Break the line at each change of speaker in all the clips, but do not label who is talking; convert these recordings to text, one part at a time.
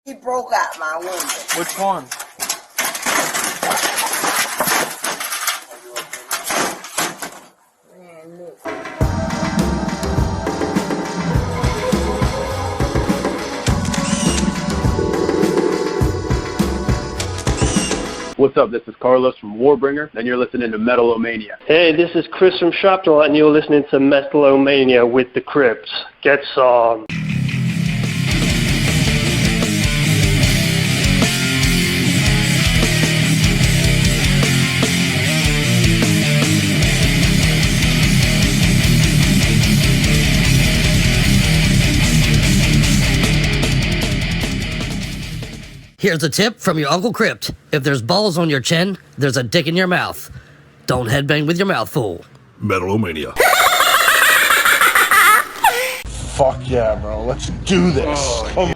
He broke out my window.
Which one?
Man, look.
What's up? This is Carlos from Warbringer, and you're listening to Metal-O-Mania.
Hey, this is Chris from Shoptalk, and you're listening to Metal-O-Mania with the Crypt. Get some.
Here's a tip from your Uncle Crypt. If there's balls on your chin, there's a dick in your mouth. Don't headbang with your mouth full.
Metal-O-Mania.
Fuck yeah, bro. Let's do this. Oh,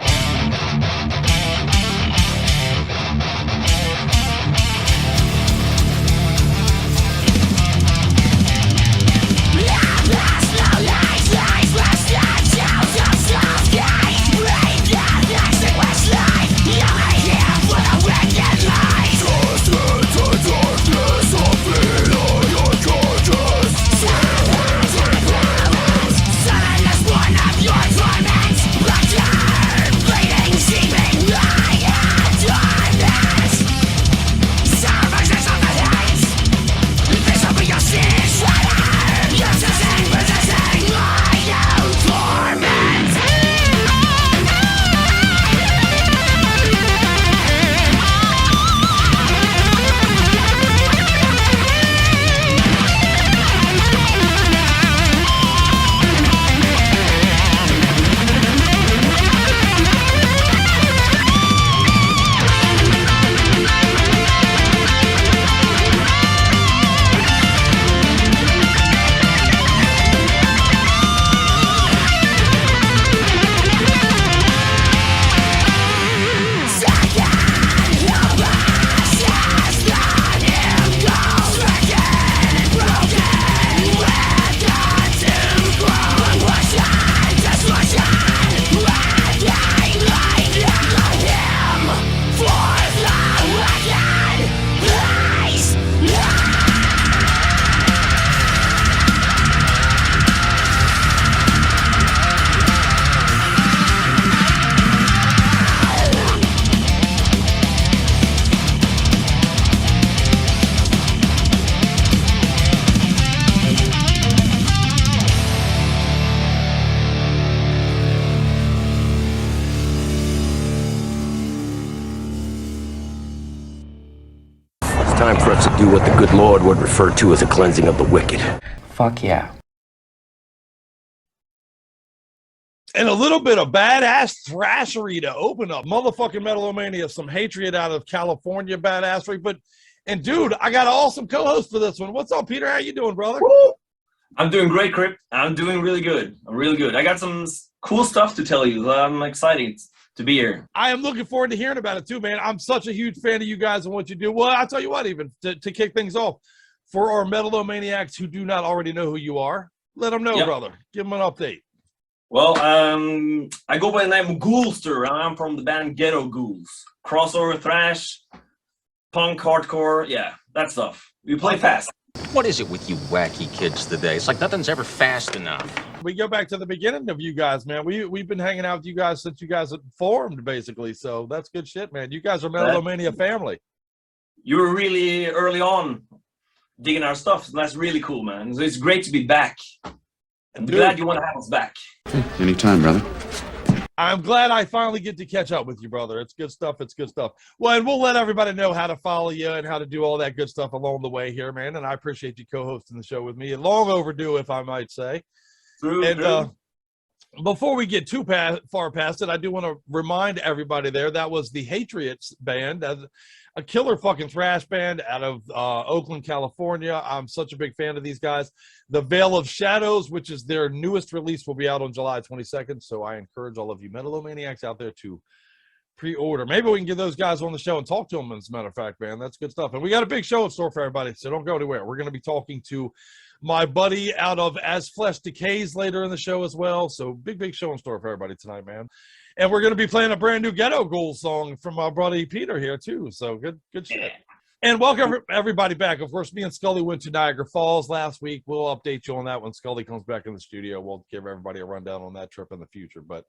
Time for us to do what the good Lord would refer to as a cleansing of the wicked.
Fuck yeah.
and a little bit of badass thrashery to open up. Motherfucking Metal-O-Mania, some hatred out of California badassery. And dude, I got an awesome co-host for this one. What's up, Peter? How you doing, brother?
Woo! I'm doing great, Crypt. I'm doing really good. I'm really good. I got some cool stuff to tell you. I'm excited to be here.
I am looking forward to hearing about it too, man. I'm such a huge fan of you guys and what you do. Well, I'll tell you what, even to kick things off, for our Metalomaniacs who do not already know who you are, let them know, brother. Give them an update.
Well, I go by the name of Ghoulster. I'm from the band Ghetto Ghouls. Crossover, thrash, punk, hardcore, yeah, that stuff. We play fast.
What is it with you wacky kids today? It's like nothing's ever fast enough.
We go back to the beginning of you guys, man. We've been hanging out with you guys since you guys formed, basically. So that's good shit, man. You guys are Metal-O-Mania family.
You were really early on digging our stuff. And that's really cool, man. So it's great to be back. I'm glad you want to have us back.
Anytime, brother.
I'm glad I finally get to catch up with you, brother. It's good stuff. It's good stuff. Well, and we'll let everybody know how to follow you and how to do all that good stuff along the way here, man. And I appreciate you co-hosting the show with me. Long overdue, if I might say.
True.
Before we get too far past it, I do want to remind everybody there that was the Hatriots band, a killer fucking thrash band out of Oakland, California. I'm such a big fan of these guys. The Veil of Shadows, which is their newest release, will be out on July 22nd. So I encourage all of you Metalomaniacs out there to pre-order. Maybe we can get those guys on the show and talk to them, as a matter of fact, man. That's good stuff. And we got a big show in store for everybody, so don't go anywhere. We're going to be talking to my buddy out of As Flesh Decays later in the show as well. So big show in store for everybody tonight, man. And we're going to be playing a brand new Ghetto Ghouls song from our buddy Peter here too. So good shit. And welcome everybody back. Of course, me and Scully went to Niagara Falls last week. We'll update you on that when Scully comes back in the studio. We'll give everybody a rundown on that trip in the future. But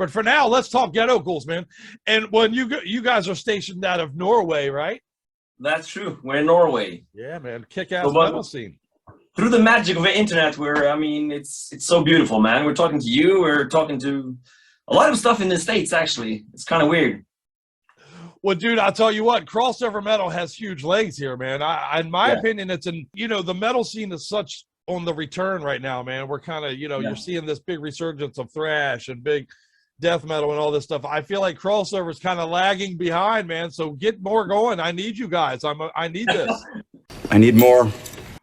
for now, let's talk Ghetto Ghouls, man. And when you guys are stationed out of Norway, right?
That's true. We're in Norway.
Yeah, man. Kick-ass metal scene.
Through the magic of the internet, it's so beautiful, man. We're talking to you. We're talking to a lot of stuff in the States, actually. It's kind of weird.
Well, dude, I'll tell you what, crossover metal has huge legs here, man. In my opinion, the metal scene is such on the return right now, man. We're kind of, you're seeing this big resurgence of thrash and big death metal and all this stuff. I feel like crossover is kind of lagging behind, man. So get more going. I need you guys. I need this.
I need more.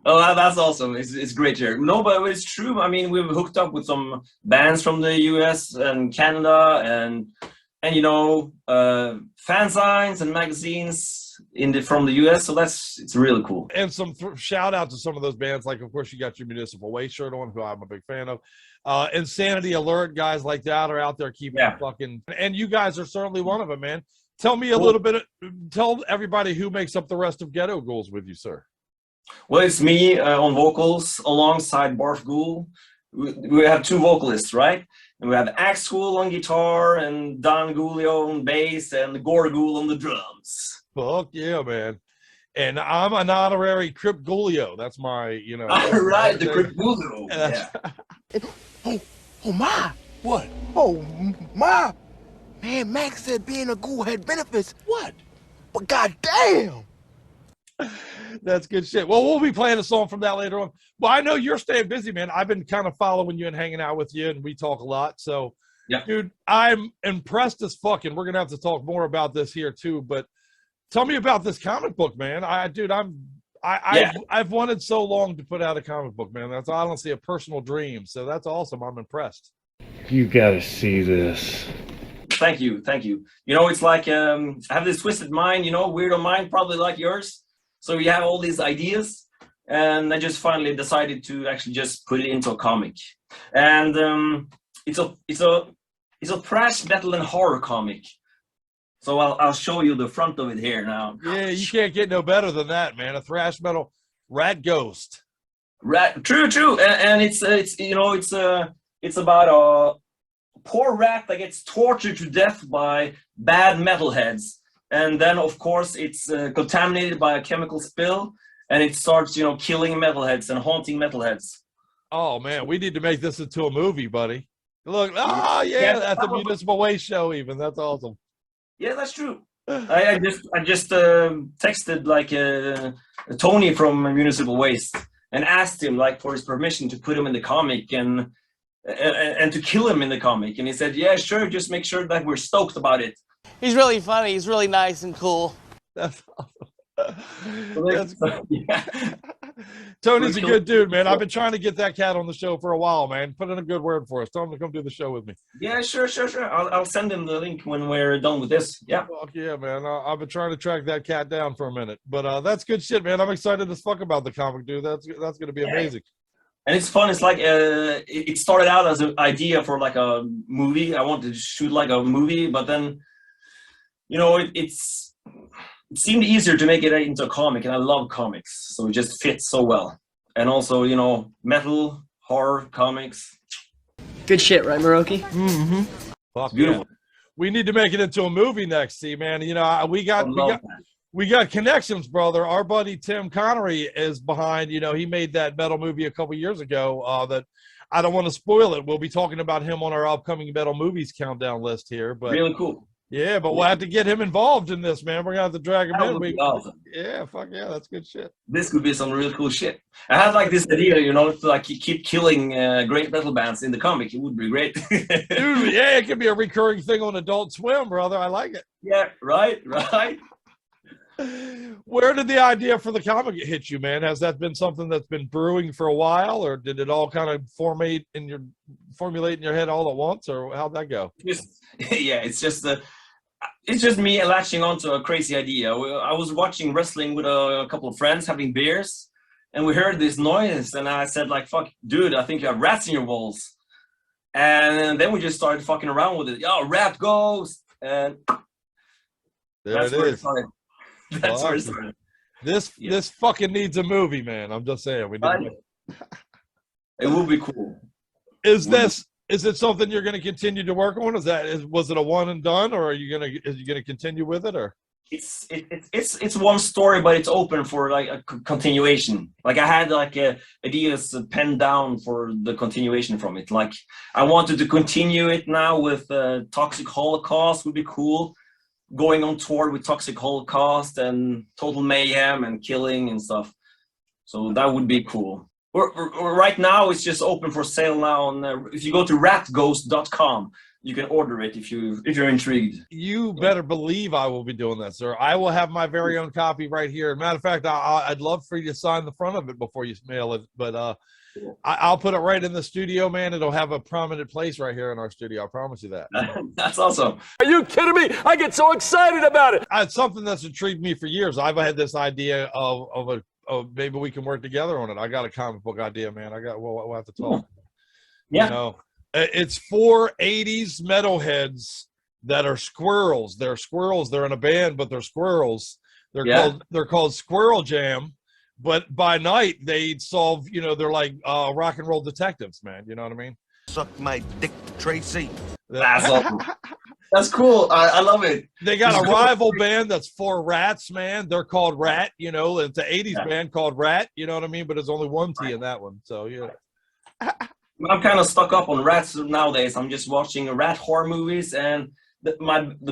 Oh, that's awesome. It's great here. No, but it's true. I mean, we've hooked up with some bands from the US and Canada and fanzines and magazines from the US. So it's really cool.
And some shout out to some of those bands. Like, of course, you got your Municipal Waste shirt on, who I'm a big fan of. Insanity Alert, guys like that are out there keeping fucking. And you guys are certainly one of them, man. Tell me a little bit. Tell everybody who makes up the rest of Ghetto Ghouls with you, sir.
Well, it's me on vocals alongside Barf Ghoul. We have two vocalists, right? And we have Axe Ghoul on guitar and Don Ghoulio on bass and Gore Ghoul on the drums.
Fuck yeah, man. And I'm an honorary Crypt Ghoulio. That's my,
All right, the Crypt Ghoulio. Yeah.
Oh my!
What?
Oh my! Man, Max said being a ghoul had benefits.
What?
But goddamn!
That's good shit. Well, we'll be playing a song from that later on. Well, I know you're staying busy, man. I've been kind of following you and hanging out with you, and we talk a lot. So, dude, I'm impressed as fuck, and we're gonna have to talk more about this here too. But tell me about this comic book, man. I've wanted so long to put out a comic book, man. That's honestly a personal dream. So that's awesome. I'm impressed.
You gotta see this.
Thank you. It's like I have this twisted mind, weirdo mind, probably like yours. So you have all these ideas, and I just finally decided to actually just put it into a comic. And it's a thrash metal and horror comic. So I'll show you the front of it here now.
Yeah, you can't get no better than that, man. A thrash metal rat ghost.
True. And it's about a poor rat that gets tortured to death by bad metalheads. And then, of course, it's contaminated by a chemical spill, and it starts, killing metalheads and haunting metalheads.
Oh, man, we need to make this into a movie, buddy. Look, at the Municipal Waste show even. That's awesome.
Yeah, that's true. I just texted, Tony from Municipal Waste and asked him, for his permission to put him in the comic and to kill him in the comic. And he said, yeah, sure, just make sure that we're stoked about it.
He's really funny. He's really nice and cool.
That's awesome. Tony's a good dude, man. I've been trying to get that cat on the show for a while, man. Put in a good word for us. Tell him to come do the show with me.
Yeah, sure. I'll send him the link when we're done with this. Yeah.
Fuck yeah, man. I've been trying to track that cat down for a minute. But that's good shit, man. I'm excited as fuck about the comic, dude. That's going to be amazing.
And it's fun. It's like it started out as an idea for a movie. I wanted to shoot a movie, but then it seemed easier to make it into a comic, and I love comics, so it just fits so well. And also, metal, horror, comics.
Good shit, right, Maroki?
Mm-hmm.
Fuck, beautiful. Yeah. We need to make it into a movie next, see, man. We got connections, brother. Our buddy Tim Connery is behind. He made that metal movie a couple years ago that I don't want to spoil it. We'll be talking about him on our upcoming metal movies countdown list here. But
really cool.
Yeah, but we'll have to get him involved in this, man. We're going to have to drag him in.
Awesome.
Yeah, fuck yeah, that's good shit.
This could be some really cool shit. I had this idea, to keep killing great metal bands in the comic. It would be great.
Dude, yeah, it could be a recurring thing on Adult Swim, brother. I like it.
Yeah, right.
Where did the idea for the comic hit you, man? Has that been something that's been brewing for a while, or did it all kind of formulate in your head all at once, or how'd that go?
It's just me latching onto a crazy idea. I was watching wrestling with a couple of friends having beers, and we heard this noise, and I said, fuck, dude, I think you have rats in your walls. And then we just started fucking around with it. Yo, rap Ghost, and
there it is.
That's where it started.
This fucking needs a movie, man. I'm just saying. We need
it will be cool.
Is it something you're going to continue to work on? Was it a one and done, or are you going to continue with it, or?
It's one story, but it's open for like a continuation. Like I had like ideas penned down for the continuation from it. Like I wanted to continue it now with Toxic Holocaust would be cool. Going on tour with Toxic Holocaust and Total Mayhem and Killing and stuff. So that would be cool. Right now it's just open for sale now. On if you go to ratghost.com. You can order it if you're intrigued.
You better believe I will be doing that, sir. I will have my very own copy right here. Matter of fact, I'd love for you to sign the front of it before you mail it. But I'll put it right in the studio, man. It'll have a prominent place right here in our studio. I promise you that.
That's awesome.
Are you kidding me? I get so excited about it.
It's something that's intrigued me for years. I've had this idea of maybe we can work together on it. I got a comic book idea, man. We'll have to talk.
Yeah.
You know. It's 4 80s metalheads that are squirrels. They're squirrels. They're in a band, but they're squirrels. They're called Squirrel Jam. But by night they solve. They're like rock and roll detectives, man. You know what I mean?
Suck my dick, Tracy.
That's awesome. That's cool. I love it.
They got a rival band that's 4 Rats, man. They're called Rat. It's an 80s band called Rat. You know what I mean? But there's only one T in that one. So yeah.
I'm kind of stuck up on rats nowadays. I'm just watching rat horror movies, and the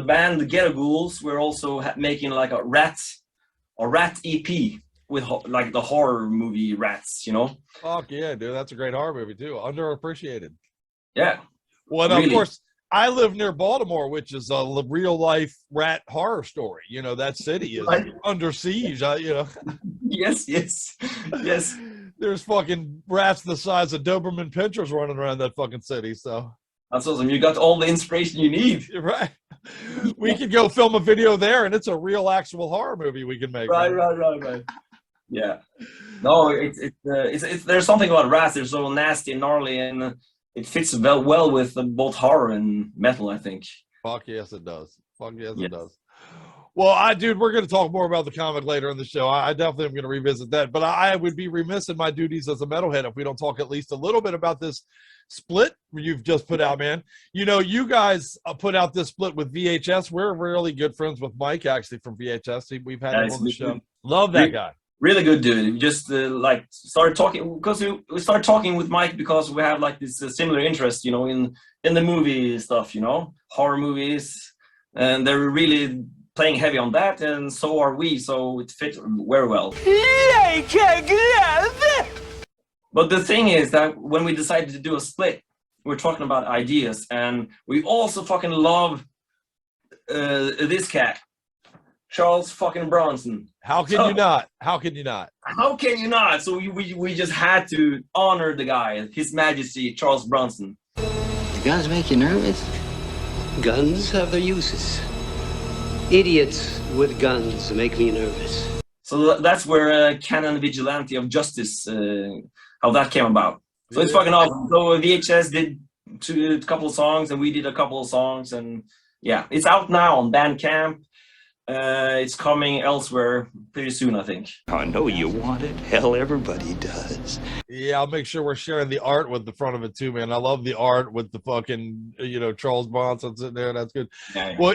band the Ghetto Ghouls, we're also making like a rat EP with like the horror movie Rats.
Fuck yeah, dude, that's a great horror movie too. Underappreciated.
Yeah.
Well, really? Of course, I live near Baltimore, which is a real life rat horror story. That city is under siege.
Yes.
There's fucking rats the size of Doberman pinchers running around that fucking city. So
that's awesome. You got all the inspiration you need.
Right. We could go film a video there, and it's a real, actual horror movie we can make.
Right. Yeah. No, it's there's something about rats. They're so nasty and gnarly, and it fits well with both horror and metal, I think.
Fuck yes, it does. It does. Well, dude, we're going to talk more about the comic later in the show. I definitely am going to revisit that. But I would be remiss in my duties as a metalhead if we don't talk at least a little bit about this split you've just put out, man. You guys put out this split with VHS. We're really good friends with Mike, actually, from VHS. We've had him on the show. Love that guy.
Really good dude. We just started talking because we started talking with Mike because we have like this similar interest, in the movie stuff, horror movies, and they're really playing heavy on that, and so are we, so it fits very well. But the thing is that when we decided to do a split, we're talking about ideas, and we also fucking love this cat, Charles fucking Bronson.
How can you not? How can you not?
So we just had to honor the guy, His Majesty Charles Bronson.
Do guns make you nervous? Guns have their uses. Idiots with guns make me nervous.
So that's where Canon Vigilante of Justice, how that came about. So it's fucking awesome. So VHS did a couple of songs, and we did a couple of songs, and yeah, it's out now on Bandcamp. It's coming elsewhere pretty soon, I think.
I know you want it. Hell, everybody does.
Yeah, I'll make sure we're sharing the art with the front of it too, man. I love the art with the fucking, Charles Bronson sitting there. That's good. Yeah. Well,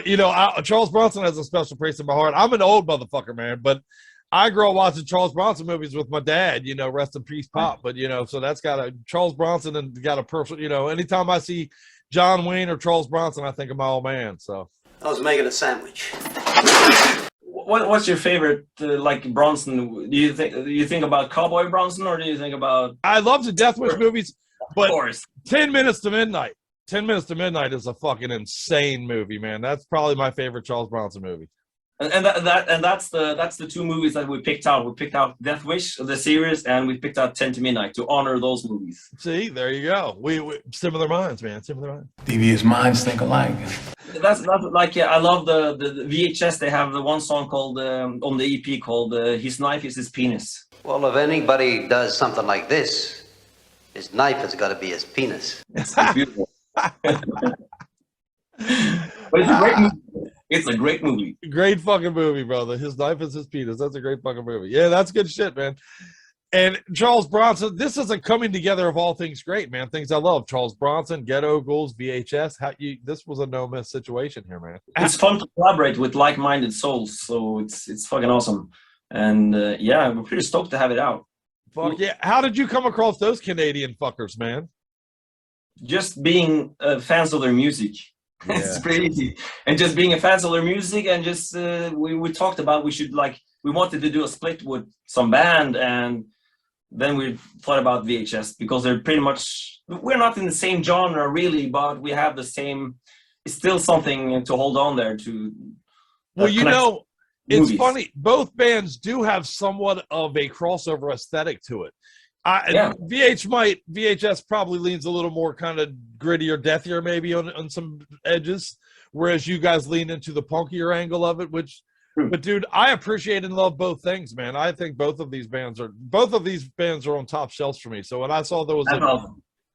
Charles Bronson has a special place in my heart. I'm an old motherfucker, man, but I grew up watching Charles Bronson movies with my dad, rest in peace, Pop. But, so that's Charles Bronson and got a personal, anytime I see John Wayne or Charles Bronson, I think of my old man, so.
I was making a sandwich.
What's your favorite, Bronson? Do you think about Cowboy Bronson, or do you think about?
I love the Death Wish movies, but 10 Minutes to Midnight. 10 Minutes to Midnight is a fucking insane movie, man. That's probably my favorite Charles Bronson movie.
And that's the two movies that we picked out. We picked out Death Wish, the series, and we picked out 10 to Midnight to honor those movies.
See, there you go. We similar minds, man. Similar minds.
Devious minds think alike.
That's I love the VHS. They have the one song called on the EP called "His Knife Is His Penis."
Well, if anybody does something like this, his knife has got to be his penis.
It's beautiful. But it's a great movie. It's a great movie.
Great fucking movie, brother. His Knife is His Penis. That's a great fucking movie. Yeah, that's good shit, man. And Charles Bronson, this is a coming together of all things great, man. Things I love. Charles Bronson, Ghetto, Ghouls, VHS. This was a no-miss situation here, man.
It's fun to collaborate with like-minded souls, so it's fucking awesome. And yeah, we're pretty stoked to have it out.
Fuck yeah. How did you come across those Canadian fuckers, man?
Just being fans of their music.
Yeah.
It's pretty easy. And just being a fans of their music, and just we talked about we wanted to do a split with some band, and then we thought about VHS because they're pretty much, we're not in the same genre really, but we have the same, it's still something to hold on there to.
Well, you know, it's
movies.
funny. Both bands do have somewhat of a crossover aesthetic to it.
Yeah.
VHS probably leans a little more kind of grittier, deathier maybe on some edges, whereas you guys lean into the punkier angle of it, which, but dude, I appreciate and love both things, man. I think both of these bands are on top shelves for me. So when I saw those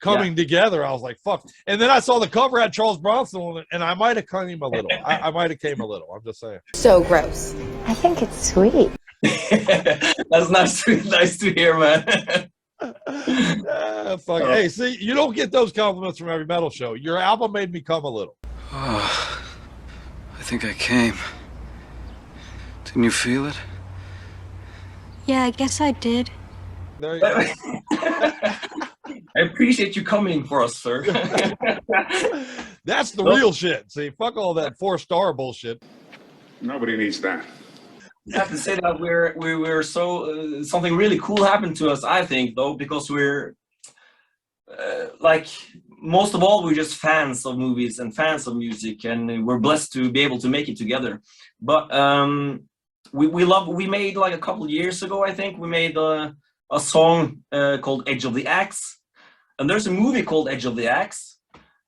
coming together, I was like, fuck. And then I saw the cover had Charles Bronson on it, and I might have came a little. I might have came a little. I'm just saying.
So gross. I think it's sweet.
That's nice to hear, man.
Fuck. Hey, see, you don't get those compliments from every metal show. Your album made me come a little.
Oh, I think I came. Didn't you feel it?
Yeah, I guess I did.
There you go.
I appreciate you coming for us, sir.
That's the real shit. See, fuck all that 4-star bullshit.
Nobody needs that.
I have to say that we're so something really cool happened to us, I think, though, because we're like most of all, we're just fans of movies and fans of music, and we're blessed to be able to make it together. But we made like a couple of years ago, I think, we made a song called Edge of the Axe, and there's a movie called Edge of the Axe.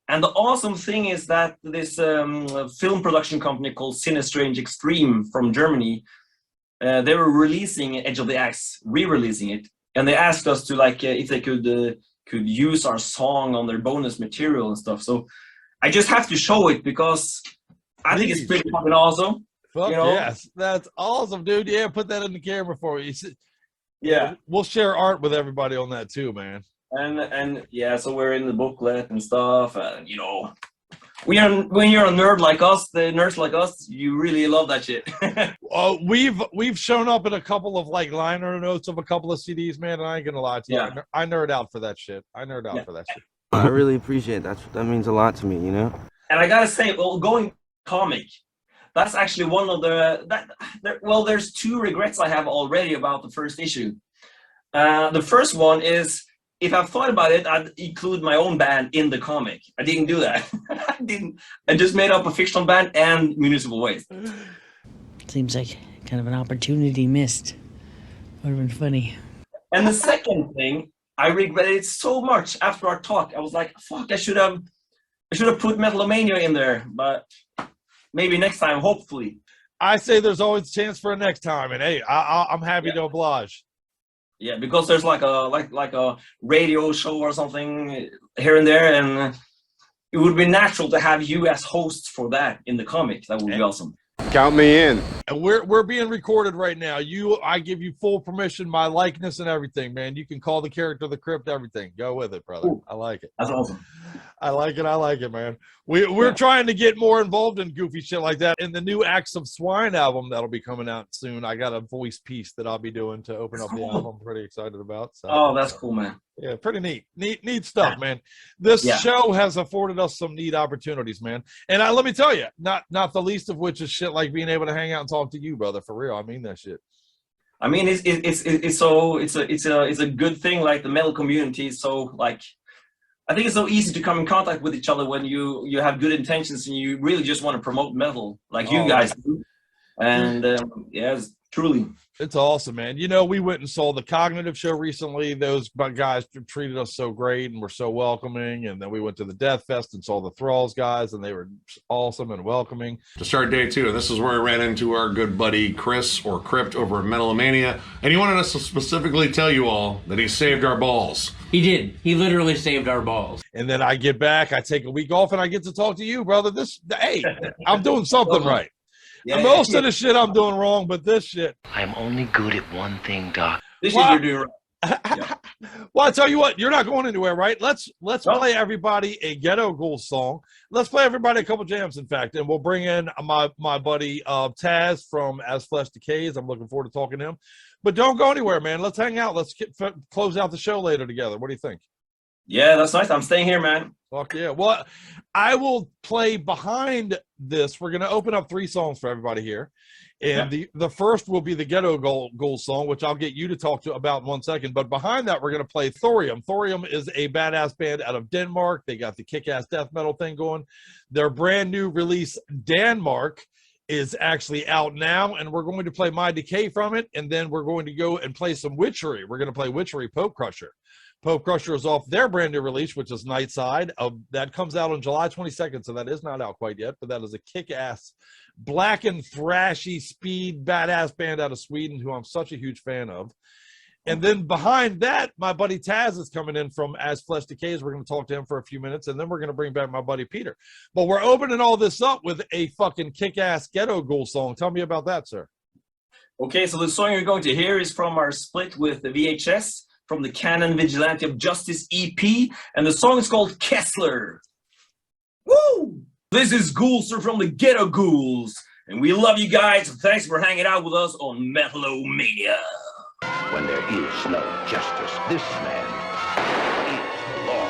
And the awesome thing is that this film production company called Sinistrange Extreme from Germany, they were releasing Edge of the Axe, re-releasing it, and they asked us to if they could use our song on their bonus material and stuff. So I just have to show it because I think it's pretty fucking awesome.
Fuck
you know?
Yes, that's awesome, dude. Yeah, put that in the camera for me.
Yeah,
we'll share art with everybody on that too, man.
And yeah, so we're in the booklet and stuff, and you know, when you're a nerd like us, the nerds like us, you really love that shit.
We've shown up in a couple of liner notes of a couple of CDs, man, and I ain't gonna lie to you.
Yeah.
I nerd out for that shit. I
really appreciate that. That means a lot to me, you know.
And I gotta say, going comic, that's actually one of there's 2 regrets I have already about the first issue. The first one is, if I've thought about it, I'd include my own band in the comic. I didn't do that. I just made up a fictional band and Municipal Waste.
Seems like kind of an opportunity missed. Would have been funny.
And the second thing, I regretted it so much after our talk. I was like, fuck, I should have put Metal-O-Mania in there, but maybe next time, hopefully.
I say there's always a chance for a next time, and hey, I'm happy to oblige.
Yeah, because there's like a radio show or something here and there, and it would be natural to have you as hosts for that in the comic. That would be awesome.
Count me in.
And we're being recorded right now. I give you full permission, my likeness and everything, man. You can call the character the Crypt, everything. Go with it, brother.
Ooh,
I like it.
That's awesome.
I like it, man. We're trying to get more involved in goofy shit like that. In the new Acts of Swine album that'll be coming out soon, I got a voice piece that I'll be doing to open up the album. I'm pretty excited about. So.
Oh, that's cool, man.
Yeah, pretty neat stuff, man. This show has afforded us some neat opportunities, man. And let me tell you, not the least of which is shit like being able to hang out and talk to you, brother. For real, I mean that shit.
I mean, it's a good thing. Like the metal community is so I think it's so easy to come in contact with each other when you have good intentions and you really just want to promote metal, like you guys do. And Truly.
It's awesome, man. You know, we went and saw the Cognitive show recently. Those guys treated us so great and were so welcoming. And then we went to the Death Fest and saw the Thralls guys, and they were awesome and welcoming.
To start day 2, this is where I ran into our good buddy Chris, or Crypt, over at Metal-O-Mania, and he wanted us to specifically tell you all that he saved our balls.
He did. He literally saved our balls.
And then I get back, I take a week off, and I get to talk to you, brother. Hey, I'm doing something right.
Yeah,
most of the shit I'm doing wrong, but this shit.
I'm only good at one thing, Doc.
This is you're doing right.
Yeah. Well, I tell you what, you're not going anywhere, right? Let's play everybody a Ghetto Ghouls song. Let's play everybody a couple jams, in fact, and we'll bring in my buddy TAZZ from As Flesh Decays. I'm looking forward to talking to him. But don't go anywhere, man. Let's hang out. Let's close out the show later together. What do you think?
Yeah, that's nice. I'm staying here, man.
Fuck yeah. Well, I will play behind this. We're going to open up 3 songs for everybody here. And the first will be the Ghetto Ghouls song, which I'll get you to talk to about in 1 second. But behind that, we're going to play Thorium. Thorium is a badass band out of Denmark. They got the kick-ass death metal thing going. Their brand new release, Danmark, is actually out now. And we're going to play My Decay from it. And then we're going to go and play some Witchery. We're going to play Witchery Pope Crusher. Pope Crusher is off their brand new release, which is Nightside. That comes out on July 22nd, so that is not out quite yet, but that is a kick-ass, black and thrashy, speed, badass band out of Sweden, who I'm such a huge fan of. And then behind that, my buddy TAZZ is coming in from As Flesh Decays. We're going to talk to him for a few minutes, and then we're going to bring back my buddy Peter. But we're opening all this up with a fucking kick-ass Ghetto Ghouls song. Tell me about that, sir.
Okay, so the song you're going to hear is from our split with the VHS, from the Canon Vigilante of Justice EP, and the song is called Kessler. Woo! This is Ghoulster from the Ghetto Ghouls, and we love you guys, and thanks for hanging out with us on Metal-O-Mania.
When there is no justice, this man is the law.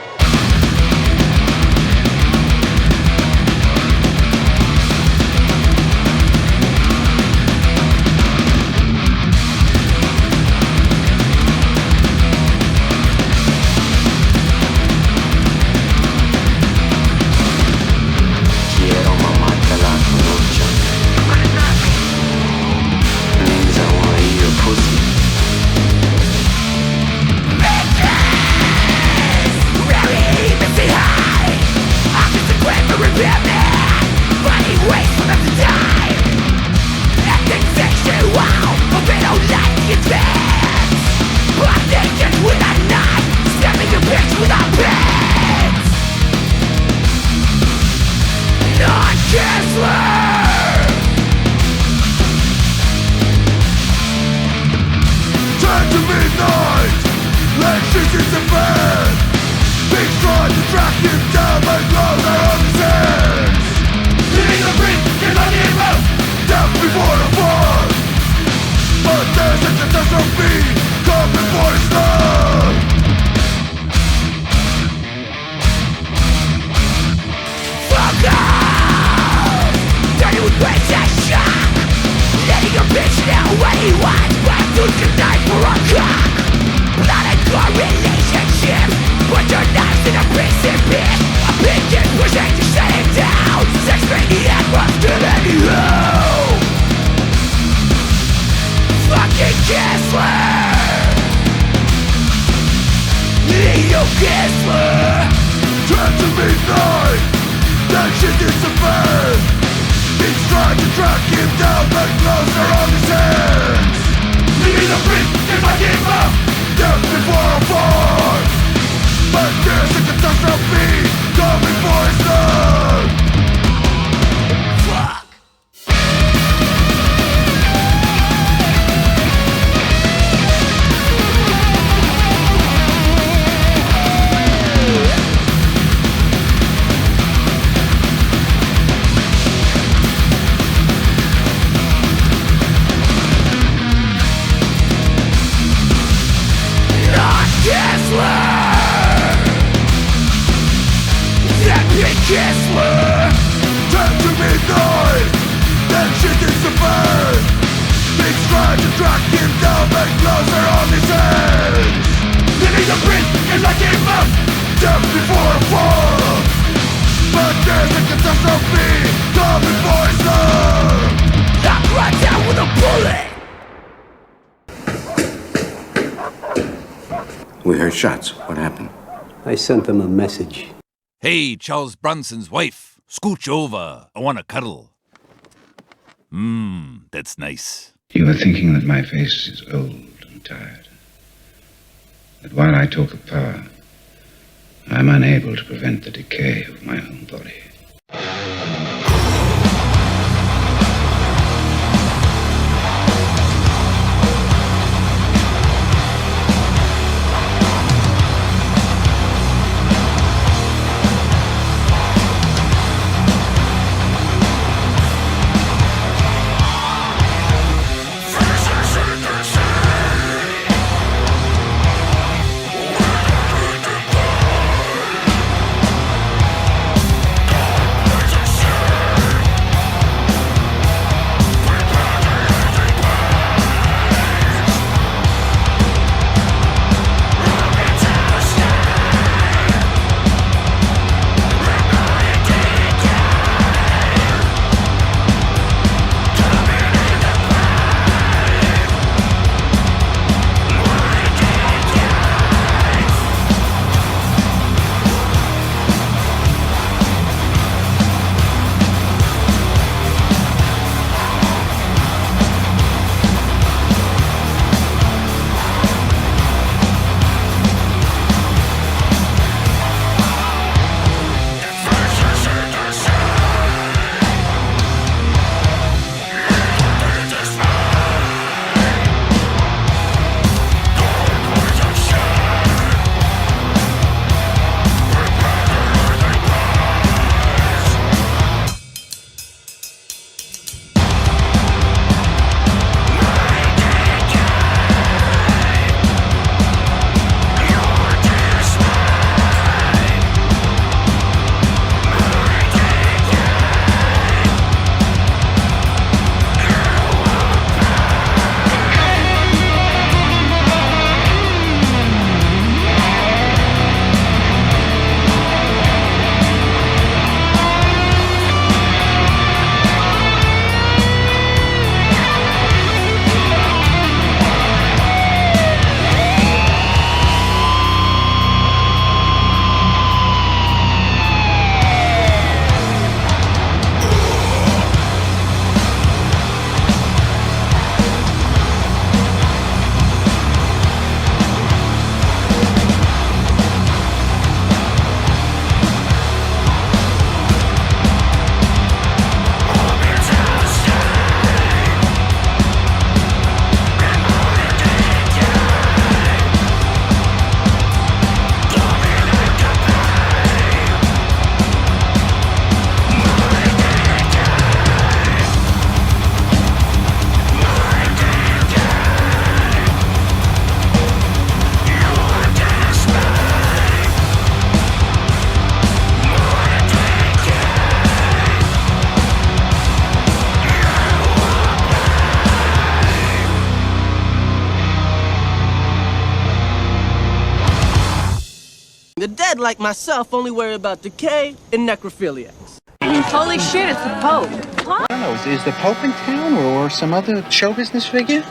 We heard shots. What happened?
I sent them a message.
Hey, Charles Bronson's wife. Scooch over. I want to cuddle. That's nice.
You are thinking that my face is old and tired. That while I talk of power, I am unable to prevent the decay of my own body.
The dead, like myself, only worry about decay and necrophiliacs.
Holy shit, it's the Pope.
I don't know, is the Pope in town or some other show business figure?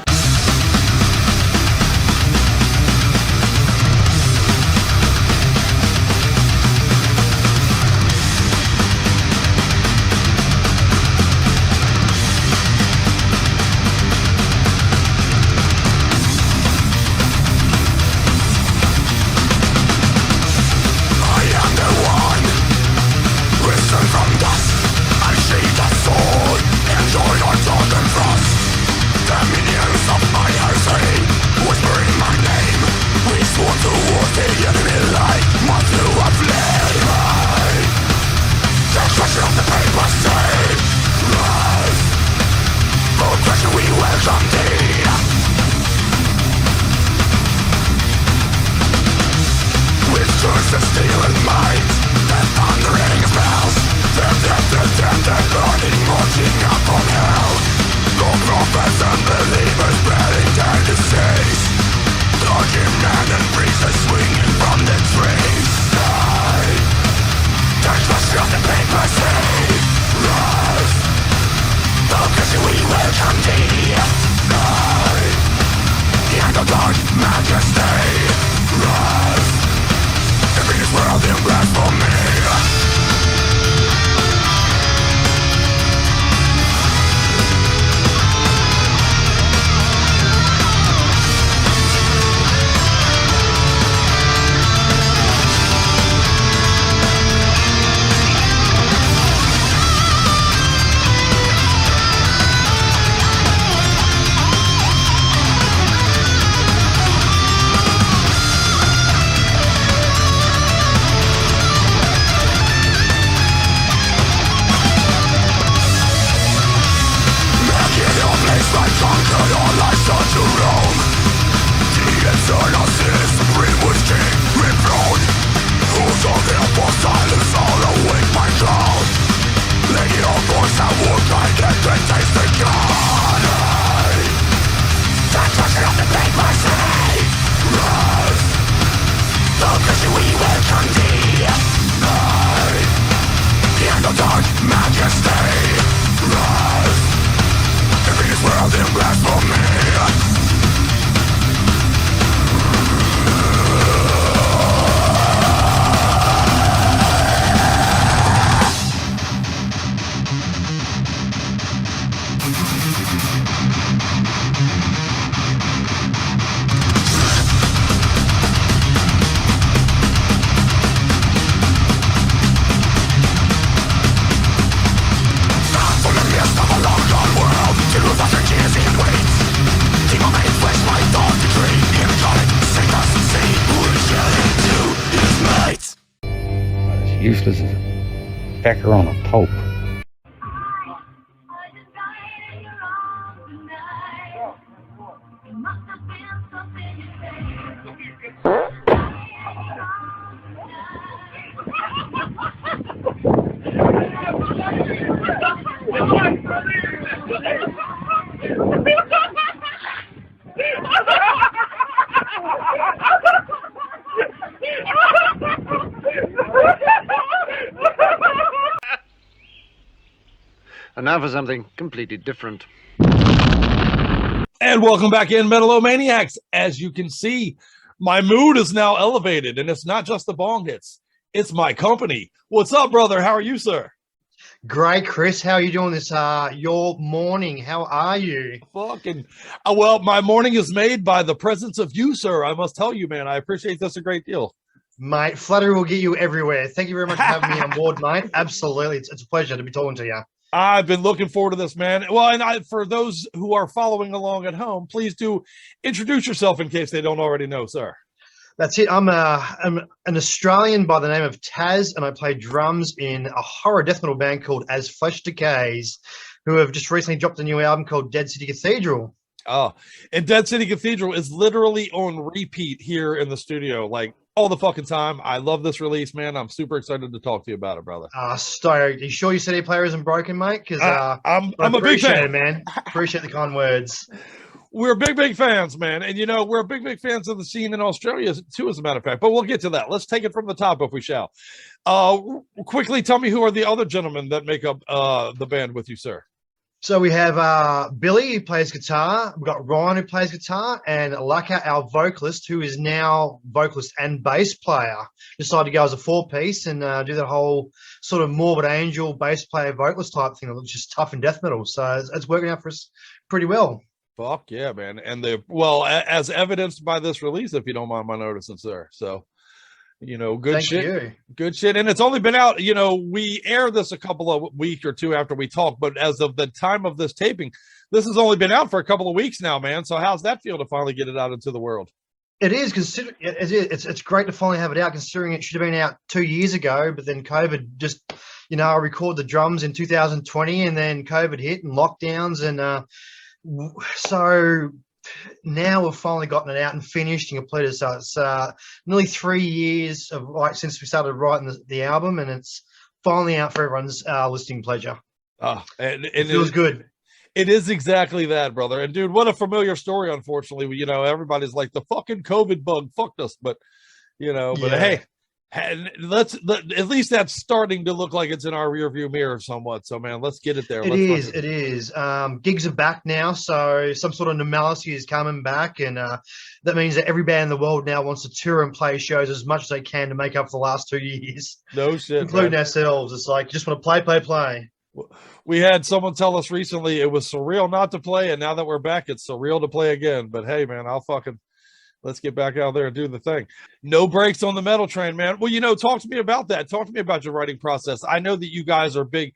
Majesty, rise.
Useless as a pecker on a pope.
And now for something completely different.
And welcome back in, Metal-O-Maniacs. As you can see, my mood is now elevated, and it's not just the bong hits. It's my company. What's up, brother? How are you, sir?
Great, Chris. How are you doing this your morning? How are you?
Fucking well, my morning is made by the presence of you, sir. I must tell you, man, I appreciate this a great deal.
Mate, flattery will get you everywhere. Thank you very much for having me on board, mate. Absolutely. It's a pleasure to be talking to you.
I've been looking forward to this, man. Well, and for those who are following along at home, please do introduce yourself in case they don't already know, sir.
That's it. I'm an Australian by the name of TAZZ, and I play drums in a horror death metal band called As Flesh Decays, who have just recently dropped a new album called Dead City Cathedral.
Oh, and Dead City Cathedral is literally on repeat here in the studio, like all the fucking time. I love this release, man. I'm super excited to talk to you about it, brother.
Stoked. You sure your CD player isn't broken, mate? Because
I'm a big fan,
man. Appreciate the kind words.
We're big fans, man. And, you know, we're big fans of the scene in Australia, too, as a matter of fact. But we'll get to that. Let's take it from the top, if we shall. Quickly, tell me who are the other gentlemen that make up the band with you, sir?
So we have Billy, who plays guitar. We've got Ryan, who plays guitar. And Laka, our vocalist, who is now vocalist and bass player. Decided to go as a four-piece and do that whole sort of Morbid Angel bass player vocalist type thing that looks just tough in death metal. So it's working out for us pretty well.
Fuck yeah, man. And as evidenced by this release, if you don't mind my noticing, sir. So, you know, good shit. And it's only been out, you know, we air this a couple of week or two after we talk, but as of the time of this taping, this has only been out for a couple of weeks now, man. So how's that feel to finally get it out into the world?
It is, it's great to finally have it out, considering it should have been out 2 years ago, but then COVID just, you know, I recorded the drums in 2020 and then COVID hit and lockdowns, and so now we've finally gotten it out and finished and completed. So it's nearly 3 years of since we started writing the album, and it's finally out for everyone's listening pleasure.
And
it feels good.
It is exactly that, brother. And dude, what a familiar story. Unfortunately, you know, everybody's like, the fucking COVID bug fucked us, but you know, but hey, And at least that's starting to look like it's in our rearview mirror somewhat. So, man, let's get it there.
It is. Gigs are back now, so some sort of normalcy is coming back, and that means that every band in the world now wants to tour and play shows as much as they can to make up for the last 2 years.
No shit,
including
man.
ourselves. It's like, just want to play.
We had someone tell us recently it was surreal not to play, and now that we're back, it's surreal to play again. But hey, man, let's get back out there and do the thing. No brakes on the metal train, man. Well, talk to me about that. Talk to me about your writing process. I know that you guys are big.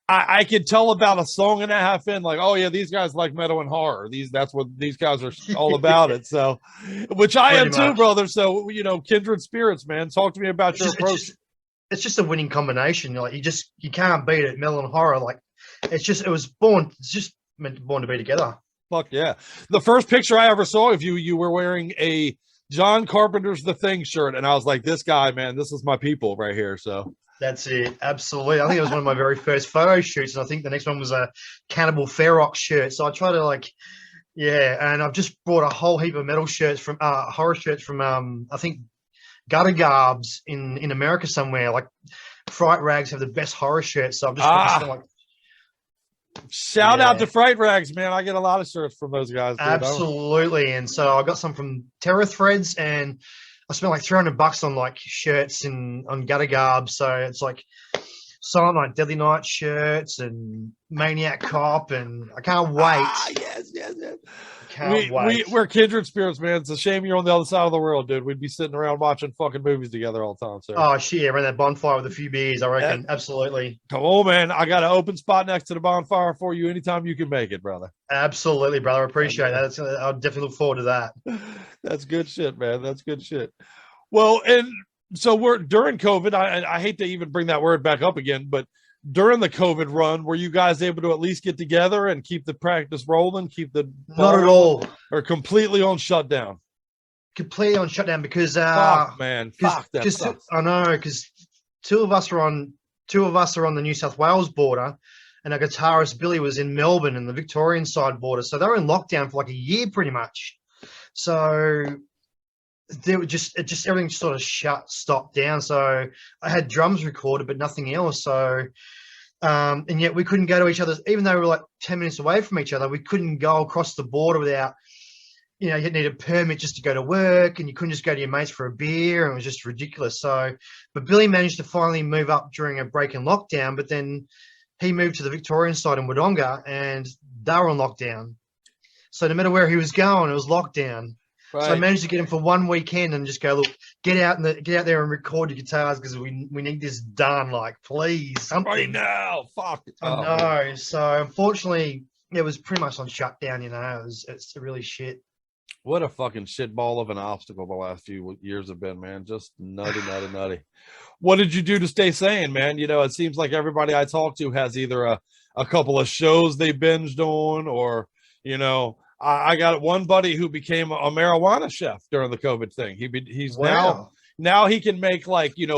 I can tell about a song and a half in, like, oh yeah, these guys like metal and horror. That's what these guys are all about it. So, which I am too, brother. So, kindred spirits, man. Talk to me about your approach.
It's just a winning combination. Like, you can't beat it. Metal and horror. Like, it's just born to be together.
Fuck yeah. The first picture I ever saw of you were wearing a John Carpenter's The Thing shirt. And I was like, this guy, man, this is my people right here. So
that's it. Absolutely. I think it was one of my very first photo shoots. And I think the next one was a Cannibal Ferox shirt. So I try to and I've just brought a whole heap of metal shirts from horror shirts from, I think Gutter Garbs in America somewhere. Like Fright Rags have the best horror shirts. So I'm just
shout out to Fright Rags, man. I get a lot of shirts from those guys. Dude.
Absolutely. And so I got some from Terror Threads, and I spent like $300 on like shirts on Gutter Garb. So it's like Silent Night, Deadly Night shirts and Maniac Cop, and I can't wait.
Yes.
Can't wait.
We're kindred spirits, man. It's a shame you're on the other side of the world, dude. We'd be sitting around watching fucking movies together all the time. So.
Oh shit, around that bonfire with a few beers, I reckon. Absolutely.
Come on, man. I got an open spot next to the bonfire for you anytime you can make it, brother.
Absolutely, brother. I appreciate that. I'll definitely look forward to that.
That's good shit, man. That's good shit. Well, and so we're during COVID. I hate to even bring that word back up again, but during the COVID run, were you guys able to at least get together and keep the practice rolling?
Not at all,
or completely on shutdown?
Completely on shutdown because
fuck, man, fuck that.
I know, because two of us are on the New South Wales border, and our guitarist Billy was in Melbourne in the Victorian side border, so they were in lockdown for like a year pretty much. So they were everything sort of stopped down. So I had drums recorded, but nothing else. So, and yet we couldn't go to each other, even though we were like 10 minutes away from each other. We couldn't go across the border without, you need a permit just to go to work, and you couldn't just go to your mates for a beer, and it was just ridiculous. So, but Billy managed to finally move up during a break in lockdown, but then he moved to the Victorian side in Wodonga, and they were on lockdown. So no matter where he was going, it was lockdown. Right. So I managed to get him for one weekend and just go, look, get out there and record your guitars, because we need this done, like, please, something.
Right now, fuck.
I know. So unfortunately, it was pretty much on shutdown. It's really shit.
What a fucking shitball of an obstacle the last few years have been, man. Just nutty. What did you do to stay sane, man? It seems like everybody I talk to has either a couple of shows they binged on, or, I got one buddy who became a marijuana chef during the COVID thing. He's
wow.
now he can make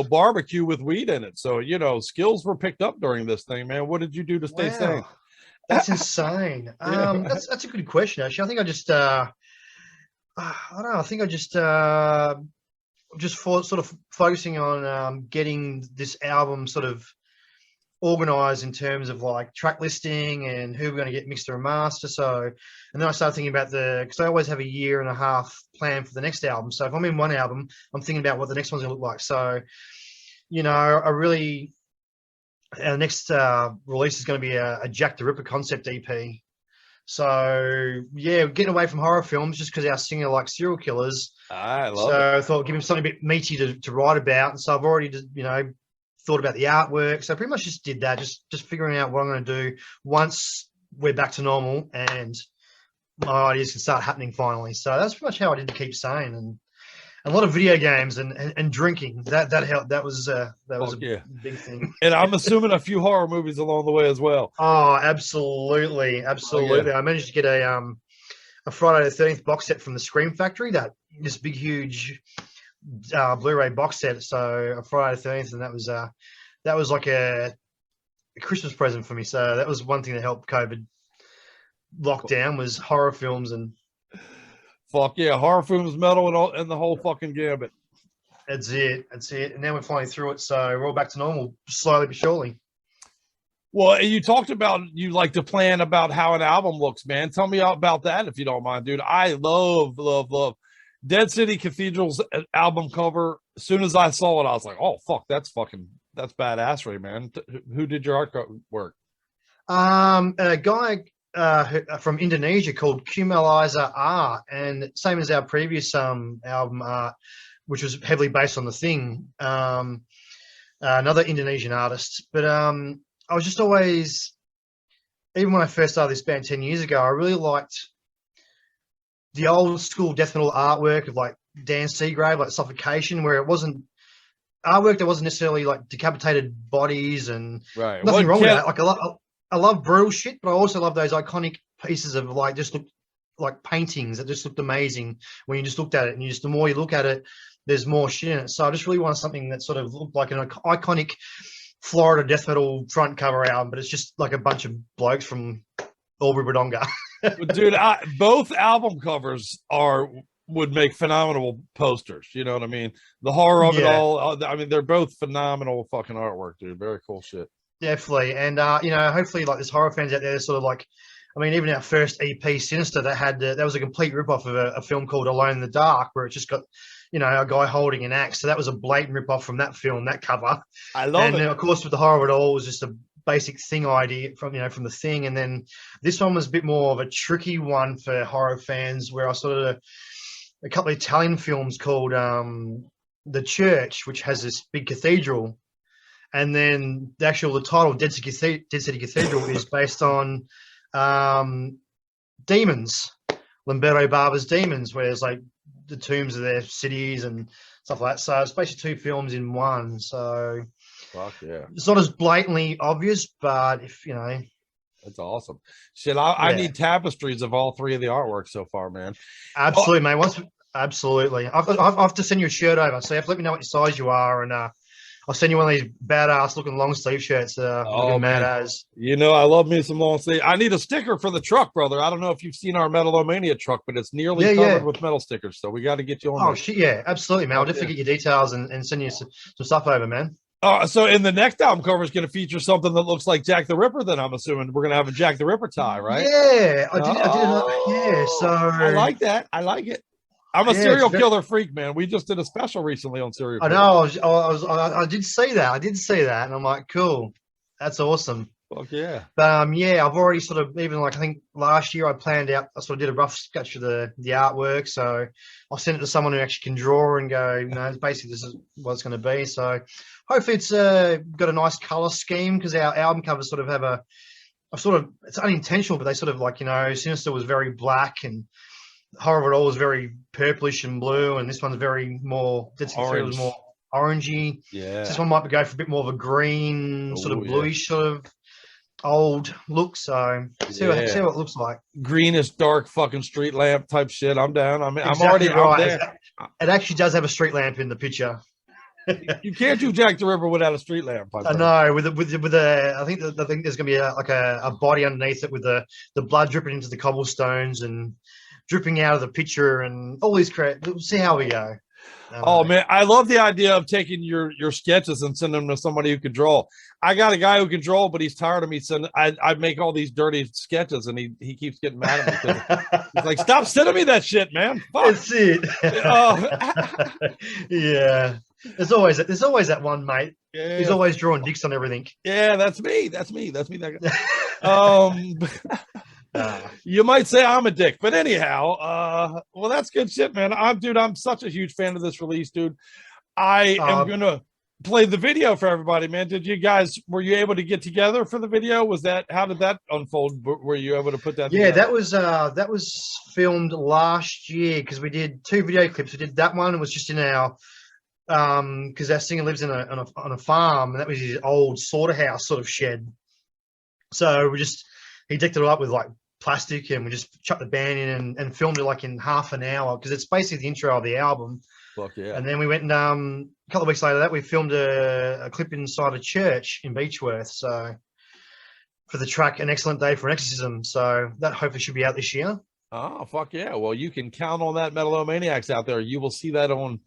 barbecue with weed in it. So, skills were picked up during this thing, man. What did you do to stay sane?
That's insane. That's a good question, actually. I think I just, I don't know. I think I just sort of focusing on getting this album sort of organized in terms of like track listing and who we're going to get mixed or master. So, and then I started thinking about because I always have a year and a half plan for the next album. So if I'm in one album, I'm thinking about what the next one's going to look like. So, our next release is going to be a Jack the Ripper concept EP. So yeah, we're getting away from horror films just because our singer likes serial killers.
I love it.
So I thought give him something a bit meaty to write about. And so I've already thought about the artwork. So I pretty much just did that, just figuring out what I'm going to do once we're back to normal and my ideas can start happening finally. So that's pretty much how I did keep sane, and a lot of video games and drinking. That helped. That was a big thing.
And I'm assuming a few horror movies along the way as well.
Oh, absolutely. Oh, yeah. I managed to get a Friday the 13th box set from the Scream Factory. This big huge Blu-ray box set. So a Friday the 13th, and that was like a Christmas present for me. So that was one thing that helped COVID lockdown, was horror films. And
fuck yeah, horror films, metal, and the whole fucking gambit.
That's it. That's it. And now we're finally through it, so we're all back to normal, slowly but surely.
Well, you talked about you like to plan about how an album looks, man. Tell me about that if you don't mind, dude. I love Dead City Cathedral's album cover. As soon as I saw it, I was like, oh fuck, that's badassery, man. Who did your artwork?
A guy from Indonesia called Kumaliza Art, and same as our previous album art, which was heavily based on The Thing. Another Indonesian artist, but I was just always, even when I first started this band 10 years ago, I really liked the old school death metal artwork of like Dan Seagrave, like Suffocation, where it wasn't artwork that wasn't necessarily like decapitated bodies and nothing wrong with that. Like I love brutal shit, but I also love those iconic pieces of like just look like paintings that just looked amazing when you just looked at it, and you just, the more you look at it, there's more shit in it. So I just really wanted something that sort of looked like an iconic Florida death metal front cover album, but it's just like a bunch of blokes from Albury Wodonga.
Dude, both album covers would make phenomenal posters. You know what I mean? The horror of it all. I mean, they're both phenomenal fucking artwork, dude. Very cool shit.
Definitely. And, you know, hopefully like there's horror fans out there sort of like, I mean, even our first EP, Sinister, that was a complete ripoff of a film called Alone in the Dark, where it just got, you know, a guy holding an axe. So that was a blatant ripoff from that film, that cover.
I love it.
And of course, with the horror of it all, was just a basic Thing idea from The Thing. And then this one was a bit more of a tricky one for horror fans, where I sort of a couple of Italian films called The Church, which has this big cathedral. And then the title Dead City Cathedral is based on demons, Lamberto Barber's Demons, where there's like the tombs of their cities and stuff like that. So it's basically two films in one. So
fuck yeah, it's
not as blatantly obvious, but if you know,
that's awesome. Shit, I need tapestries of all three of the artwork so far, man.
Absolutely, mate. Absolutely. I have to send you a shirt over, so you have to let me know what size you are, and I'll send you one of these badass looking long sleeve shirts. Looking mad as.
You know, I love me some long sleeve. I need a sticker for the truck, brother. I don't know if you've seen our Metal-O-Mania truck, but it's nearly covered with metal stickers. So we got to get you on.
Oh shit, yeah, absolutely, man. I'll definitely get your details and send you some stuff over, man.
So in the next album cover is going to feature something that looks like Jack the Ripper. Then I'm assuming we're going to have a Jack the Ripper tie, right?
Yeah, I did. Yeah, so
I like that. I like it. I'm a serial killer freak, man. We just did a special recently on serial killer.
I did see that. And I'm like, cool. That's awesome.
Fuck yeah.
But yeah, I've already sort of, even like I think last year I planned out, I sort of did a rough sketch of the artwork. So I'll send it to someone who actually can draw and go, you know, basically this is what it's going to be. So hopefully it's got a nice color scheme, because our album covers sort of have it's unintentional, but they sort of like, you know, Sinister was very black and Horror of It All was very purplish and blue, and this one's very more, Dead City Cathedral was more orangey.
Yeah.
So this one might go for a bit more of a green, sort of bluish, sort of old look. So see what it looks like.
Greenish, dark fucking street lamp type shit. I'm down. I'm already out there.
It actually does have a street lamp in the picture.
You can't do Jack the Ripper without a street lamp.
I know. With I think there's gonna be a body underneath it with the blood dripping into the cobblestones and dripping out of the picture and all these We'll see how we go.
Oh man, I love the idea of taking your sketches and sending them to somebody who can draw. I got a guy who can draw, but he's tired of me sending. I make all these dirty sketches, and he keeps getting mad at me. He's like, "Stop sending me that shit, man." Fuck.
That's it. Yeah, there's always that one mate. Yeah. He's always drawing dicks on everything.
Yeah, that's me. That guy. You might say I'm a dick, but anyhow, well, that's good shit, man. I'm such a huge fan of this release, dude. I am gonna play the video for everybody, man. Were you able to get together for the video? How did that unfold? Were you able to put that together?
that was filmed last year, because we did 2 video clips. We did that one, it was just in our because our singer lives on a farm, and that was his old slaughterhouse sort of shed. So he decked it up with like plastic, and we just chucked the band in and filmed it like in half an hour, because it's basically the intro of the album.
Fuck yeah.
And then we went and a couple of weeks later that we filmed a clip inside a church in Beechworth, so for the track An Excellent Day for an Exorcism. So that hopefully should be out this year.
Oh fuck yeah. Well, you can count on that, METALOMANIAX out there. You will see that on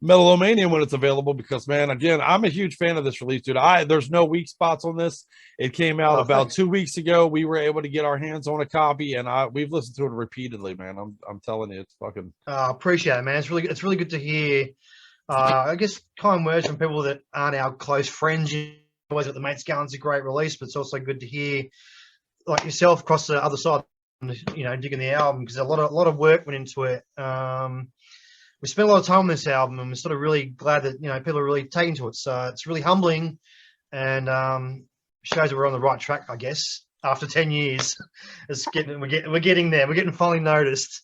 Metal-O-Mania when it's available, because man, again, I'm a huge fan of this release, dude. There's no weak spots on this. It came out about 2 weeks ago. We were able to get our hands on a copy, and we've listened to it repeatedly, man. I'm telling you, it's fucking.
Appreciate it, man. It's really good to hear. I guess kind words from people that aren't our close friends. You always got the Mates Gallen's a great release, but it's also good to hear like yourself across the other side, you know, digging the album, because a lot of work went into it. We spent a lot of time on this album, and we're sort of really glad that, you know, people are really taking to it. So it's really humbling, and shows that we're on the right track, I guess. After 10 years, we're getting there. We're getting finally noticed.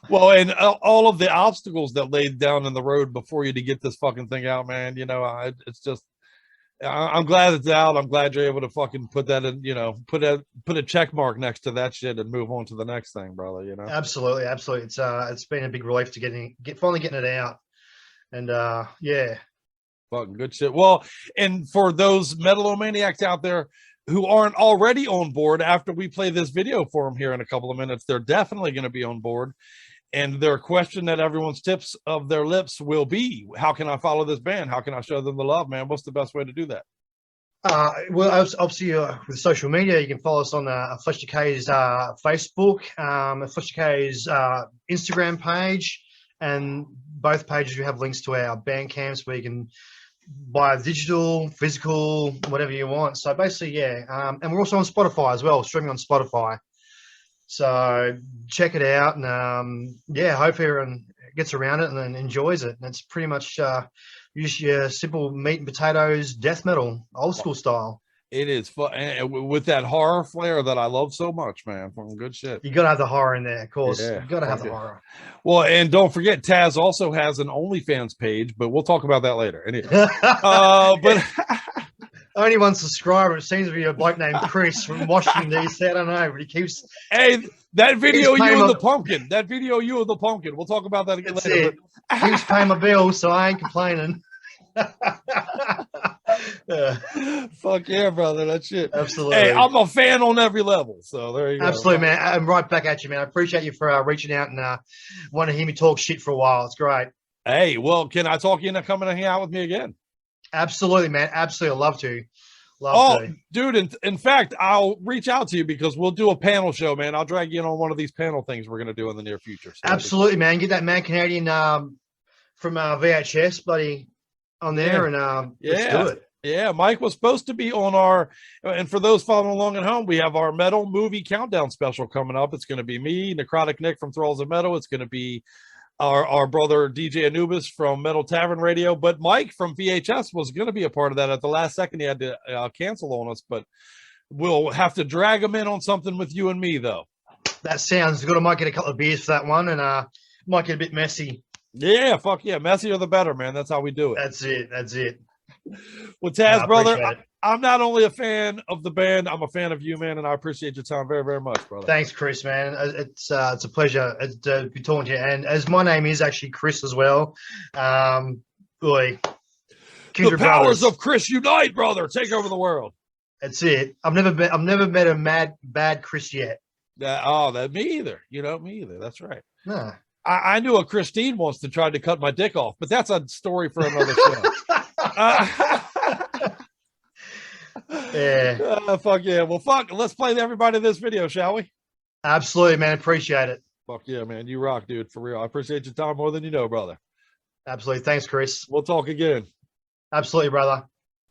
Well, and all of the obstacles that laid down in the road before you to get this fucking thing out, man. You know, it's just. I'm glad it's out. I'm glad you're able to fucking put that in, you know, put a check mark next to that shit and move on to the next thing, brother. You know, absolutely. It's been a big relief to finally getting it out, and yeah, fucking good shit. Well, and for those Metalomaniacs out there who aren't already on board, after we play this video for them here in a couple of minutes, they're definitely going to be on board. And their question that everyone's tips of their lips will be, how can I follow this band? How can I show them the love, man? What's the best way to do that?
Well, obviously with social media, you can follow us on Flesh Decays Facebook, Flesh Decays Instagram page, and both pages we have links to our Bandcamps where you can buy digital, physical, whatever you want. So basically, yeah. And we're also on Spotify as well, streaming on Spotify. So check it out, and yeah, hopefully everyone gets around it and then enjoys it. And it's pretty much just your simple meat and potatoes death metal, old school style.
It is fun with that horror flair that I love so much, man. From good shit.
You gotta have the horror in there, of course.
Yeah,
you gotta have the horror.
Well, and don't forget, TAZZ also has an OnlyFans page, but we'll talk about that later. Anyway, but.
Only one subscriber. It seems to be a bloke named Chris from Washington D.C. I don't know, but he keeps.
Hey, that video you and the pumpkin. That video you and the pumpkin. We'll talk about that again later.
He keeps paying my bills, so I ain't complaining.
Fuck yeah, brother. That shit.
Absolutely.
Hey, I'm a fan on every level. So there you go.
Absolutely, man. I'm right back at you, man. I appreciate you for reaching out and want to hear me talk shit for a while. It's great.
Hey, well, can I talk you into coming and hang out with me again?
Absolutely, man. Absolutely. I'd love to.
Dude, in fact, I'll reach out to you because we'll do a panel show, man. I'll drag you in on one of these panel things we're going to do in the near future. So
absolutely, man. Get that Man Canadian from VHS, buddy, on there, and let's do it.
Yeah, Mike was supposed to be on our, and for those following along at home, we have our metal movie countdown special coming up. It's going to be me, Necrotic Nick from Thralls of Metal. It's going to be our brother DJ Anubis from Metal Tavern Radio, but Mike from VHS was going to be a part of that. At the last second he had to cancel on us, but we'll have to drag him in on something with you and me though.
That sounds good. I might get a couple of beers for that one, and might get a bit messy.
Yeah, fuck yeah, messier the better, man. That's how we do it.
That's it.
Well, TAZZ, brother, I'm not only a fan of the band, I'm a fan of you, man, and I appreciate your time very, very much, brother.
Thanks, Chris, man. It's a pleasure to be talking to you. And as my name is actually Chris as well, boy,
the powers of Chris unite, brother. Take over the world.
That's it. I've never met a bad Chris yet.
That me either. You know, me either. That's right.
Nah.
I knew a Christine once that tried to cut my dick off, but that's a story for another show.
Yeah.
Fuck yeah. Well, fuck. Let's play everybody this video, shall we?
Absolutely, man. Appreciate it.
Fuck yeah, man. You rock, dude. For real. I appreciate your time more than you know, brother.
Absolutely. Thanks, Chris.
We'll talk again.
Absolutely, brother.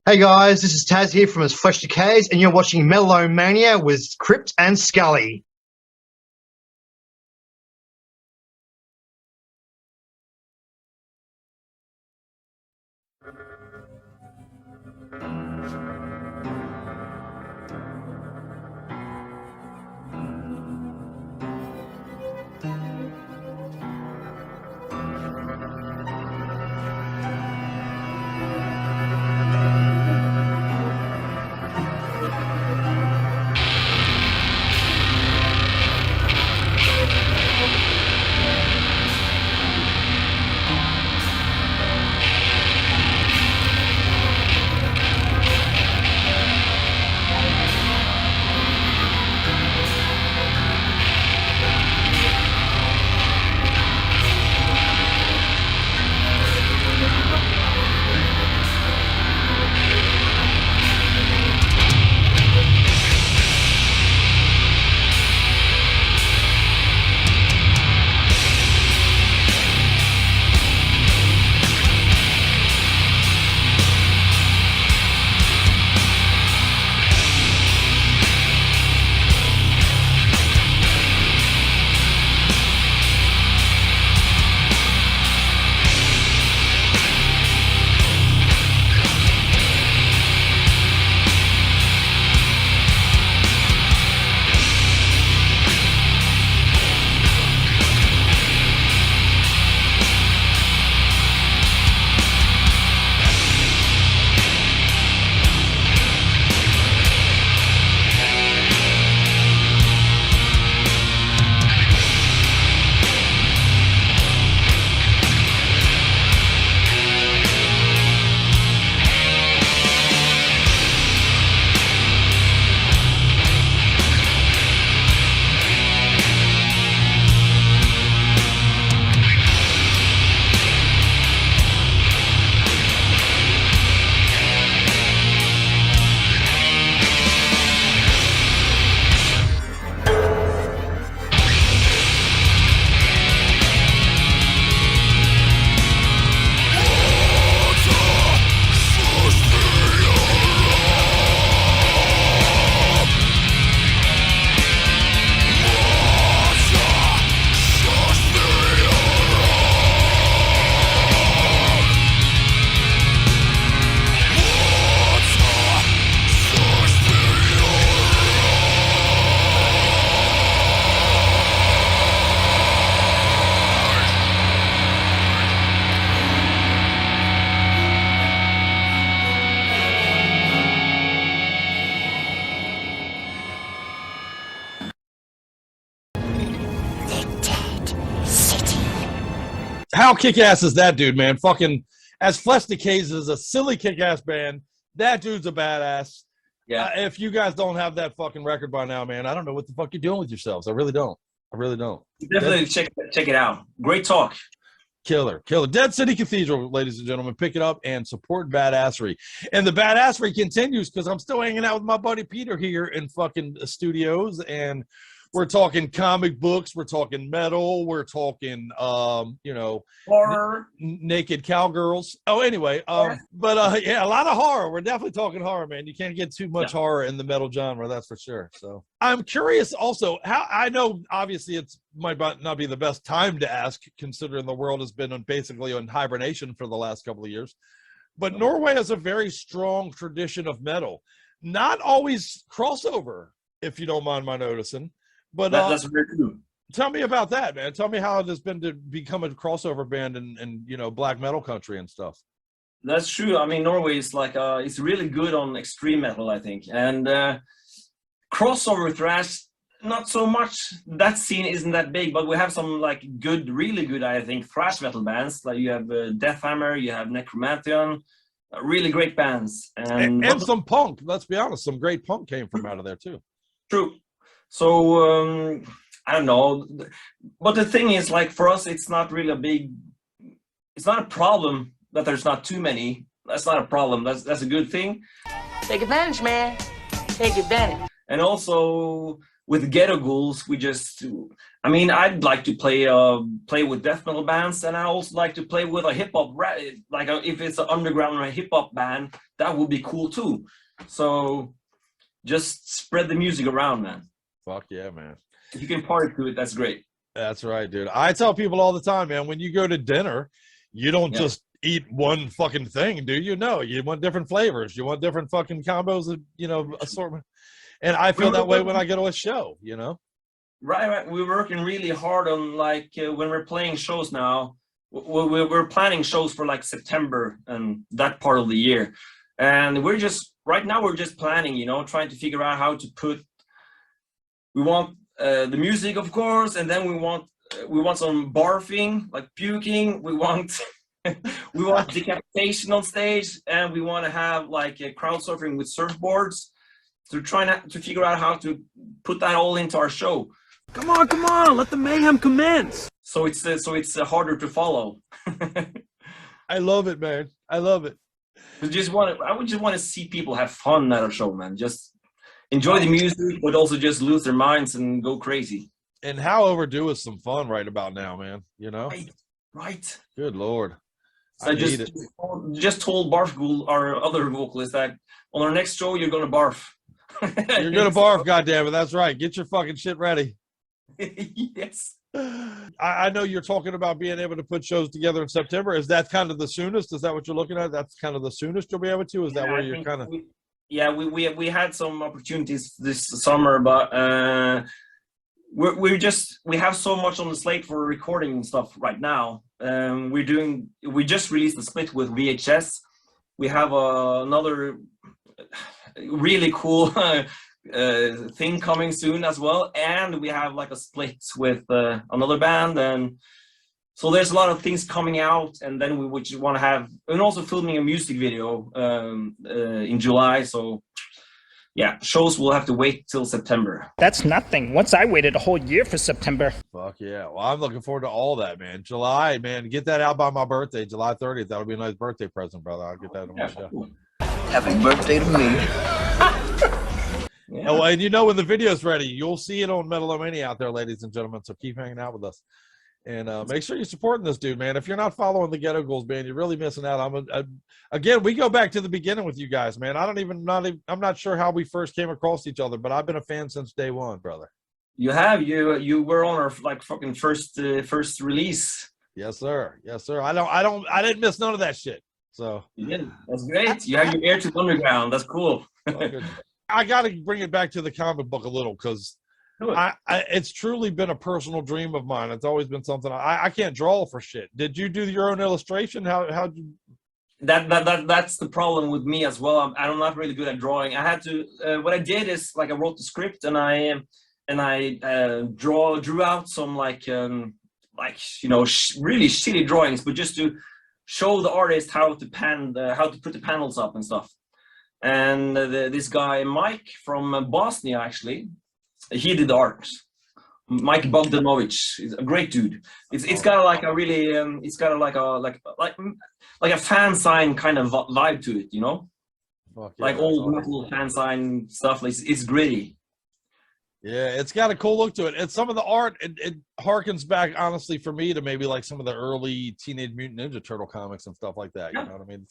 Hey guys, this is TAZZ here from As Flesh Decays, and you're watching Metal-O-Mania with Crypt and Scully.
How kick-ass is that dude, man? Fucking As Flesh Decays is a silly kick-ass band. That dude's a badass.
Yeah.
If you guys don't have that fucking record by now, man, I don't know what the fuck you're doing with yourselves. I really don't.
Definitely check it out. Great talk.
Killer. Dead City Cathedral, ladies and gentlemen. Pick it up and support badassery. And the badassery continues because I'm still hanging out with my buddy Peter here in fucking studios, and we're talking comic books, we're talking metal, we're talking
horror,
naked cowgirls. Oh, anyway, yeah, a lot of horror. We're definitely talking horror, man. You can't get too much horror in the metal genre, that's for sure. So I'm curious also how, I know obviously it's might not be the best time to ask, considering the world has been basically in hibernation for the last couple of years, but Norway has a very strong tradition of metal, not always crossover, if you don't mind my noticing. But
that's very true.
Tell me about that, man. Tell me how it has been to become a crossover band in black metal country and stuff.
That's true. I mean, Norway is like it's really good on extreme metal, I think, and crossover thrash not so much. That scene isn't that big, but we have some like really good, I think, thrash metal bands. Like you have Deathhammer, you have Necromantheon, really great bands, and
some punk. Let's be honest, some great punk came from out of there too.
True. So I don't know, but the thing is, like for us, it's not really it's not a problem that there's not too many. That's not a problem. That's a good thing.
Take advantage, man. Take advantage.
And also with Ghetto Ghouls, I'd like to play with death metal bands, and I also like to play with a hip hop, if it's an underground hip hop band, that would be cool too. So just spread the music around, man.
Fuck yeah, man.
If you can party to it, that's great.
That's right, dude. I tell people all the time, man, when you go to dinner, you don't just eat one fucking thing, do you? No, you want different flavors. You want different fucking combos of, assortment. And I feel that way when I go to a show,
Right. We're working really hard on, when we're playing shows now, we're planning shows for, September and that part of the year. And right now we're just planning, trying to figure out how to put. We want the music, of course, and then we want some barfing, like puking. We want decapitation on stage, and we want to have a crowd surfing with surfboards. So we're trying to figure out how to put that all into our show.
Come on, let the mayhem commence.
So it's harder to follow.
I love it, man. I love it.
I would just want to see people have fun at a show, man. Just enjoy the music, but also just lose their minds and go crazy.
And how overdue is some fun right about now, man?
Right.
Good Lord.
So I just told Barf, our other vocalist, that on our next show you're gonna barf.
You're gonna barf, goddammit. That's right. Get your fucking shit ready.
Yes.
I know you're talking about being able to put shows together in September. Is that kind of the soonest? Is that what you're looking at? That's kind of the soonest you'll be able to? Is that where you're kind of...
We had some opportunities this summer, but we have so much on the slate for recording and stuff right now. We just released a split with VHS. We have another really cool thing coming soon as well, and we have a split with another band, and so there's a lot of things coming out, and then we would want to have, and also filming a music video in July. So yeah, shows will have to wait till September.
That's nothing. Once I waited a whole year for September.
Fuck yeah. Well, I'm looking forward to all that, man. July, man. Get that out by my birthday, July 30th. That'll be a nice birthday present, brother. I'll get that on my show.
Cool.
Happy birthday to me.
Yeah. Oh, and when the video's ready, you'll see it on Metal-O-Mania out there, ladies and gentlemen. So keep hanging out with us. And make sure you're supporting this dude, man. If you're not following the Ghetto Ghouls band, you're really missing out. Again, we go back to the beginning with you guys, man. I'm not sure how we first came across each other, but I've been a fan since day one, brother.
You were on our fucking first release.
Yes, sir. Yes, sir. I didn't miss none of that shit. So
you did. That's great. You have your ear to the underground. That's cool.
I got to bring it back to the comic book a little because it's truly been a personal dream of mine. It's always been something I can't draw for shit. Did you do your own illustration? How'd you?
That's the problem with me as well. I'm not really good at drawing. I had to. What I did is I wrote the script and I drew out some like, you know, really shitty drawings, but just to show the artist how to put the panels up and stuff. And this guy Mike from Bosnia, actually, he did the art. Mike Bogdanovich is a great dude. It's got like a really it's got like a fan sign kind of vibe to it, you know.
Fuck
like
yeah,
old
awesome.
metal fan sign stuff. Like it's gritty.
Yeah, it's got a cool look to it. And some of the art, it harkens back, honestly, for me, to maybe like some of the early Teenage Mutant Ninja Turtle comics and stuff like that. You know what I mean?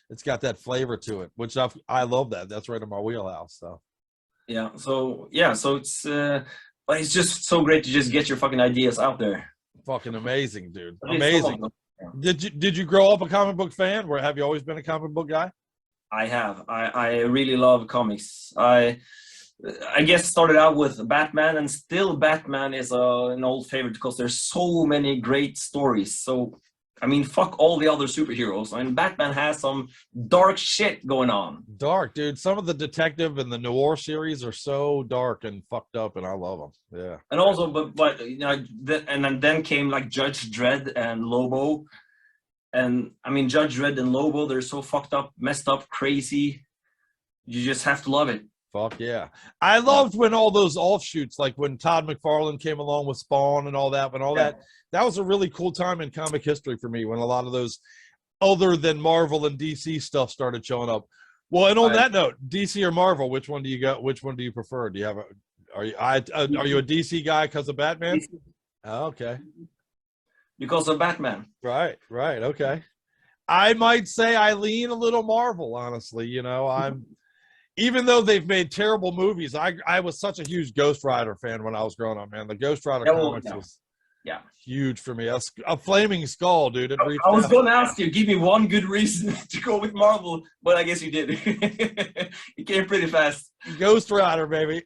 It's got that flavor to it, which I love that. That's right in my wheelhouse. So
Yeah. So it's just so great to just get your fucking ideas out there.
Fucking amazing, dude. Amazing. Did you grow up a comic book fan? Or have you always been a comic book guy?
I have. I really love comics. I guess started out with Batman, and still Batman is an old favorite because there's so many great stories. So, I mean, fuck all the other superheroes. I mean, Batman has some dark shit going on.
Dark, dude. Some of the detective and the noir series are so dark and fucked up, and I love them. Yeah.
And also, but you know, and then came like Judge Dredd and Lobo. And I mean, Judge Dredd and Lobo, they're so fucked up, messed up, crazy. You just have to love it.
Fuck yeah. I loved when all those offshoots, like when Todd McFarlane came along with Spawn and all that, that was a really cool time in comic history for me, when a lot of those other than Marvel and DC stuff started showing up. Well, and on that note, DC or Marvel, which one do you got? Which one do you prefer? Do you have are you a DC guy because of Batman? DC. Oh, okay.
Because of Batman.
Right, okay. I might say I lean a little Marvel, honestly. You know, even though they've made terrible movies, I was such a huge Ghost Rider fan when I was growing up, man. The Ghost Rider comics was huge for me. A flaming skull, dude.
I was going to ask you, give me one good reason to go with Marvel, but I guess you did. You came pretty fast.
Ghost Rider, baby.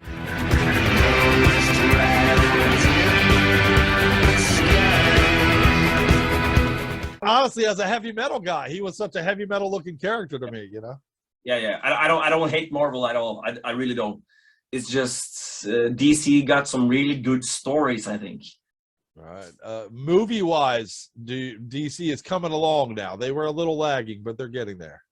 Honestly, as a heavy metal guy, he was such a heavy metal looking character to me, you know?
Yeah. I don't hate Marvel at all. I really don't. It's just DC got some really good stories, I think.
Right. Movie wise, DC is coming along now. They were a little lagging, but they're getting there.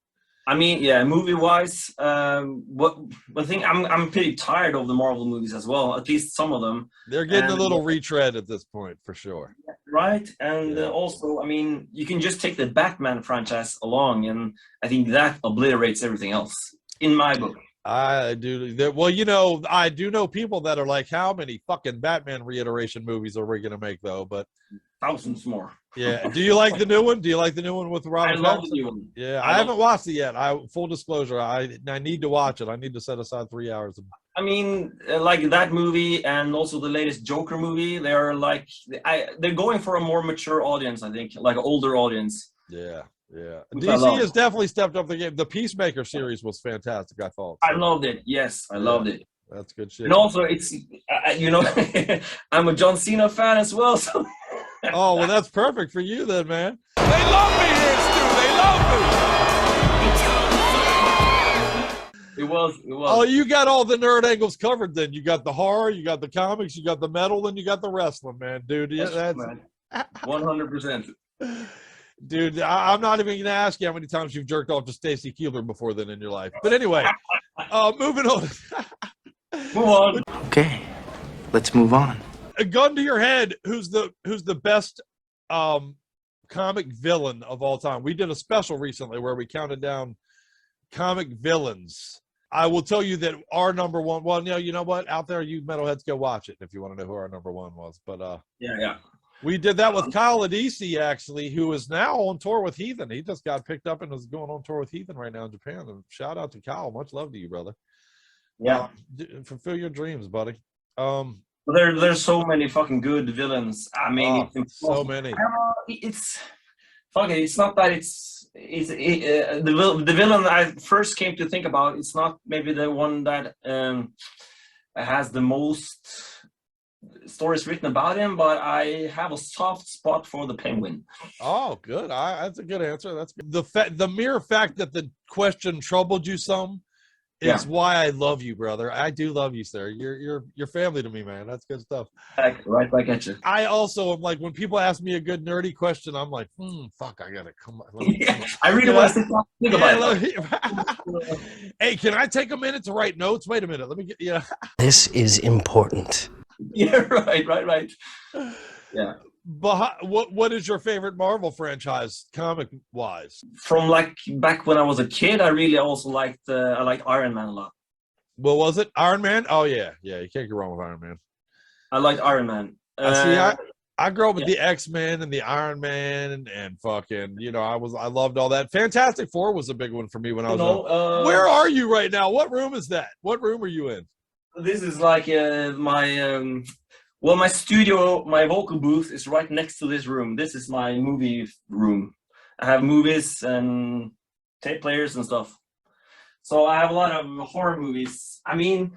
I mean, yeah, movie wise, one thing, I'm pretty tired of the Marvel movies as well. At least some of them.
They're getting a little retread at this point, for sure.
Right, and also, I mean, you can just take the Batman franchise along, and I think that obliterates everything else, in my book.
I do. Well, you know, I do know people that are like, how many fucking Batman reiteration movies are we going to make, though? But
thousands more.
Yeah. Do you like the new one? Do you like the new one with Robert?
I love the new one.
Yeah, I haven't watched it yet. Full disclosure, I need to watch it. I need to set aside 3 hours.
I mean, like that movie and also the latest Joker movie, they're going for a more mature audience, I think, like an older audience.
Yeah. DC has definitely stepped up the game. The Peacemaker series was fantastic, I thought.
So. I loved it. Yes, I loved it.
That's good shit.
And also, it's, you know, I'm a John Cena fan as well, so...
Oh, well, that's perfect for you then, man. They love me here, Stu. They love me.
It was.
Oh, you got all the nerd angles covered then. You got the horror, you got the comics, you got the metal, and you got the wrestling, man. Dude, that's
100%.
Dude, I'm not even going to ask you how many times you've jerked off to Stacy Keibler before then in your life. But anyway, moving on.
Move on.
Okay, let's move on.
A gun to your head, who's the best comic villain of all time? We did a special recently where we counted down comic villains. I will tell you that our number one, well, you know what? Out there, you metalheads, go watch it if you want to know who our number one was. But
yeah.
We did that with Kyle Adisi, actually, who is now on tour with Heathen. He just got picked up and is going on tour with Heathen right now in Japan. And shout out to Kyle. Much love to you, brother.
Yeah.
Fulfill your dreams, buddy.
There's so many fucking good villains. I mean,
so many.
It's not that the villain I first came to think about. It's not maybe the one that has the most stories written about him, but I have a soft spot for the Penguin.
Oh, good. That's a good answer. That's good. The mere fact that the question troubled you some It's why I love you, brother. I do love you, sir. You're family to me, man. That's good stuff.
Right back at you.
I also am like, when people ask me a good nerdy question, I'm like, fuck, I gotta come on.
I really want to think about it.
Hey, can I take a minute to write notes? Wait a minute. Let me get
This is important.
Yeah, right. Yeah.
But what is your favorite Marvel franchise, comic wise?
From like back when I was a kid, I really also liked Iron Man a lot.
What was it? Iron Man? Oh yeah, you can't go wrong with Iron Man.
I liked Iron Man.
I grew up with the X-Men and the Iron Man and fucking, I loved all that. Fantastic Four was a big one for me when I was young. Where are you right now? What room is that? What room are you in?
This is like my studio, my vocal booth is right next to this room. This is my movie room. I have movies and tape players and stuff. So I have a lot of horror movies. I mean,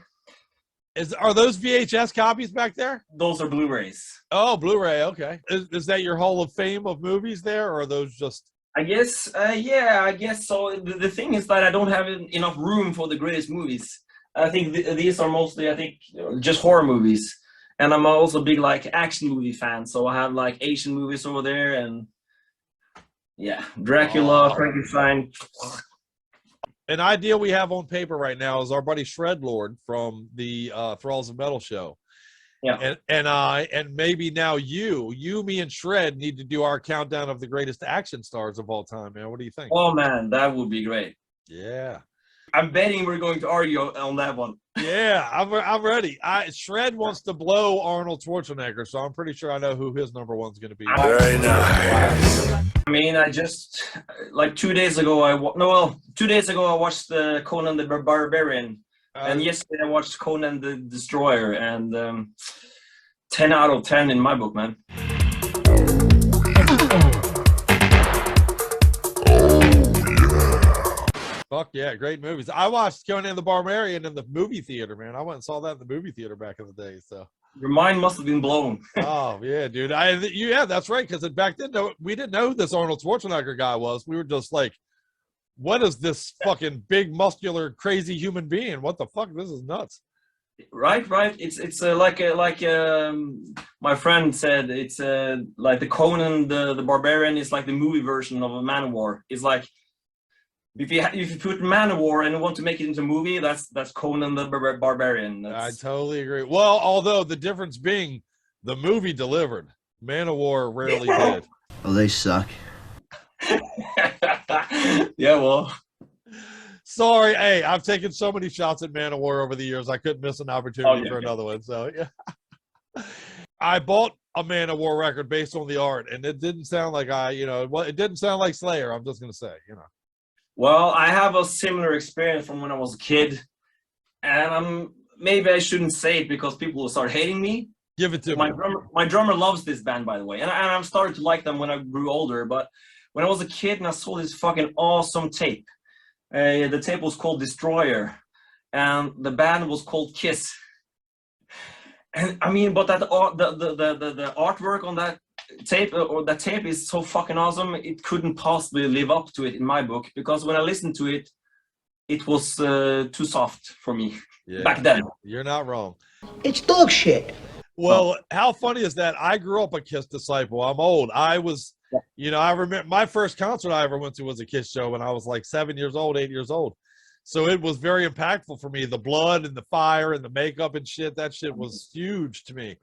are those VHS copies back there?
Those are Blu-rays.
Oh, Blu-ray. Okay. Is that your Hall of Fame of movies there, or are those just?
I guess, I guess so. The thing is that I don't have enough room for the greatest movies. I think these are mostly, just horror movies. And I'm also a big action movie fan, so I have Asian movies over there, and Dracula, Frankenstein.
An idea we have on paper right now is our buddy Shredlord from the Thralls of Metal show.
Yeah.
And maybe now you, me and Shred need to do our countdown of the greatest action stars of all time, man. What do you think?
Oh man, that would be great.
Yeah.
I'm betting we're going to argue on that one.
Yeah, I'm ready. Shred wants to blow Arnold Schwarzenegger, so I'm pretty sure I know who his number one's going to be.
Very nice. I mean, I just 2 days ago, 2 days ago I watched Conan the Barbarian, and yesterday I watched Conan the Destroyer, and 10 out of 10 in my book, man.
Fuck yeah, great movies. I watched Conan the Barbarian in the movie theater, man. I went and saw that in the movie theater back in the day. So
your mind must have been blown.
Oh yeah, dude. Yeah, that's right. Because back then we didn't know who this Arnold Schwarzenegger guy was. We were just like, what is this fucking big, muscular, crazy human being? What the fuck? This is nuts.
Right. It's like my friend said. It's like the Conan the Barbarian is like the movie version of a Manowar. It's like. If you put Manowar and want to make it into a movie, that's Conan the Barbarian.
I totally agree. Well, although the difference being the movie delivered, Manowar rarely did.
Oh, they suck.
Yeah, well.
Sorry, hey, I've taken so many shots at Manowar over the years. I couldn't miss an opportunity for another one. So yeah, I bought a Manowar record based on the art, and it didn't sound like it didn't sound like Slayer. I'm just gonna say,
Well, I have a similar experience from when I was a kid, and maybe I shouldn't say it because people will start hating me.
Give it to me.
My drummer loves this band, by the way, and I've started to like them when I grew older. But when I was a kid and I saw this fucking awesome tape, the tape was called Destroyer, and the band was called Kiss. And I mean, but the artwork on that tape is so fucking awesome. It couldn't possibly live up to it in my book, because when I listened to it, it was too soft for me back then.
You're not wrong.
It's dog shit.
Well, how funny is that? I grew up a Kiss disciple. I'm old. I was, I remember my first concert I ever went to was a Kiss show when I was like 8 years old. So it was very impactful for me. The blood and the fire and the makeup and shit, that shit was huge to me.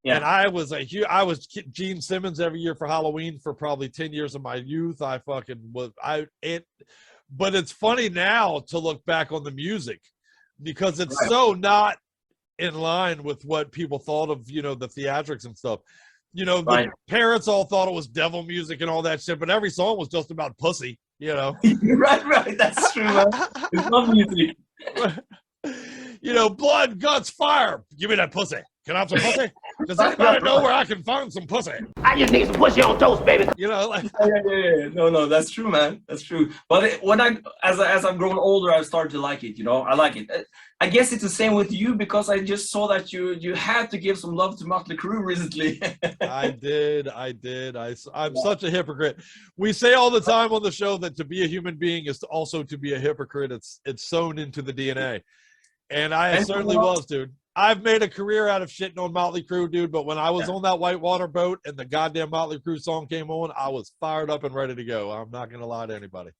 Yeah. And I was Gene Simmons every year for Halloween for probably 10 years of my youth. But it's funny now to look back on the music because it's so not in line with what people thought of, the theatrics and stuff. The parents all thought it was devil music and all that shit, but every song was just about pussy,
Right, that's true, man. It's not music.
Blood, guts, fire. Give me that pussy. Can I have some pussy? Does anybody know where I can find some pussy?
I just need some pussy on toast, baby.
Yeah. No, that's true, man. That's true. But as I've grown older, I've started to like it. I like it. I guess it's the same with you because I just saw that you had to give some love to Motley Crue recently.
I did. I'm such a hypocrite. We say all the time on the show that to be a human being is also to be a hypocrite. It's sewn into the DNA. And I certainly was, dude. I've made a career out of shitting on Motley Crue, dude, but when I was on that whitewater boat and the goddamn Motley Crue song came on, I was fired up and ready to go. I'm not going to lie to anybody.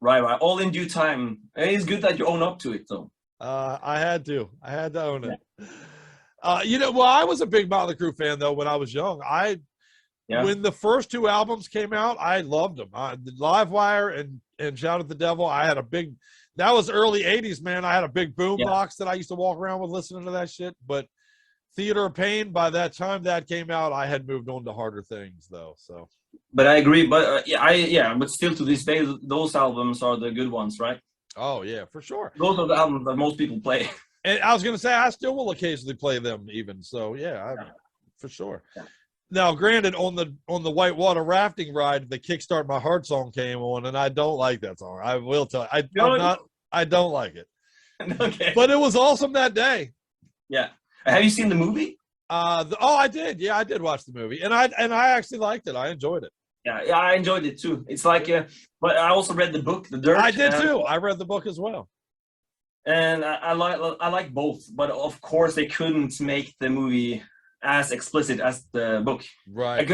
Right. All in due time. It's good that you own up to it, though.
I had to own it. I was a big Motley Crue fan though when I was young. When the first two albums came out, I loved them. The Livewire and Shout at the Devil. I had that was early '80s, man. I had a big boom box that I used to walk around with listening to that shit. But Theater of Pain, by that time that came out, I had moved on to harder things though. So.
But I agree. But but still to this day, those albums are the good ones, right?
Oh yeah, for sure.
Those are the albums that most people play.
And I was going to say, I still will occasionally play them even. So for sure. Yeah. Now, granted, on the whitewater rafting ride, the Kickstart My Heart song came on, and I don't like that song. I will tell you. I don't like it.
Okay.
But it was awesome that day.
Yeah. Have you seen the movie?
I did. Yeah, I did watch the movie, and I actually liked it. I enjoyed it.
Yeah, I enjoyed it too. It's like, but I also read the book, The Dirt.
I did too. I read the book as well.
And I like both, but of course they couldn't make the movie as explicit as the book.
Right.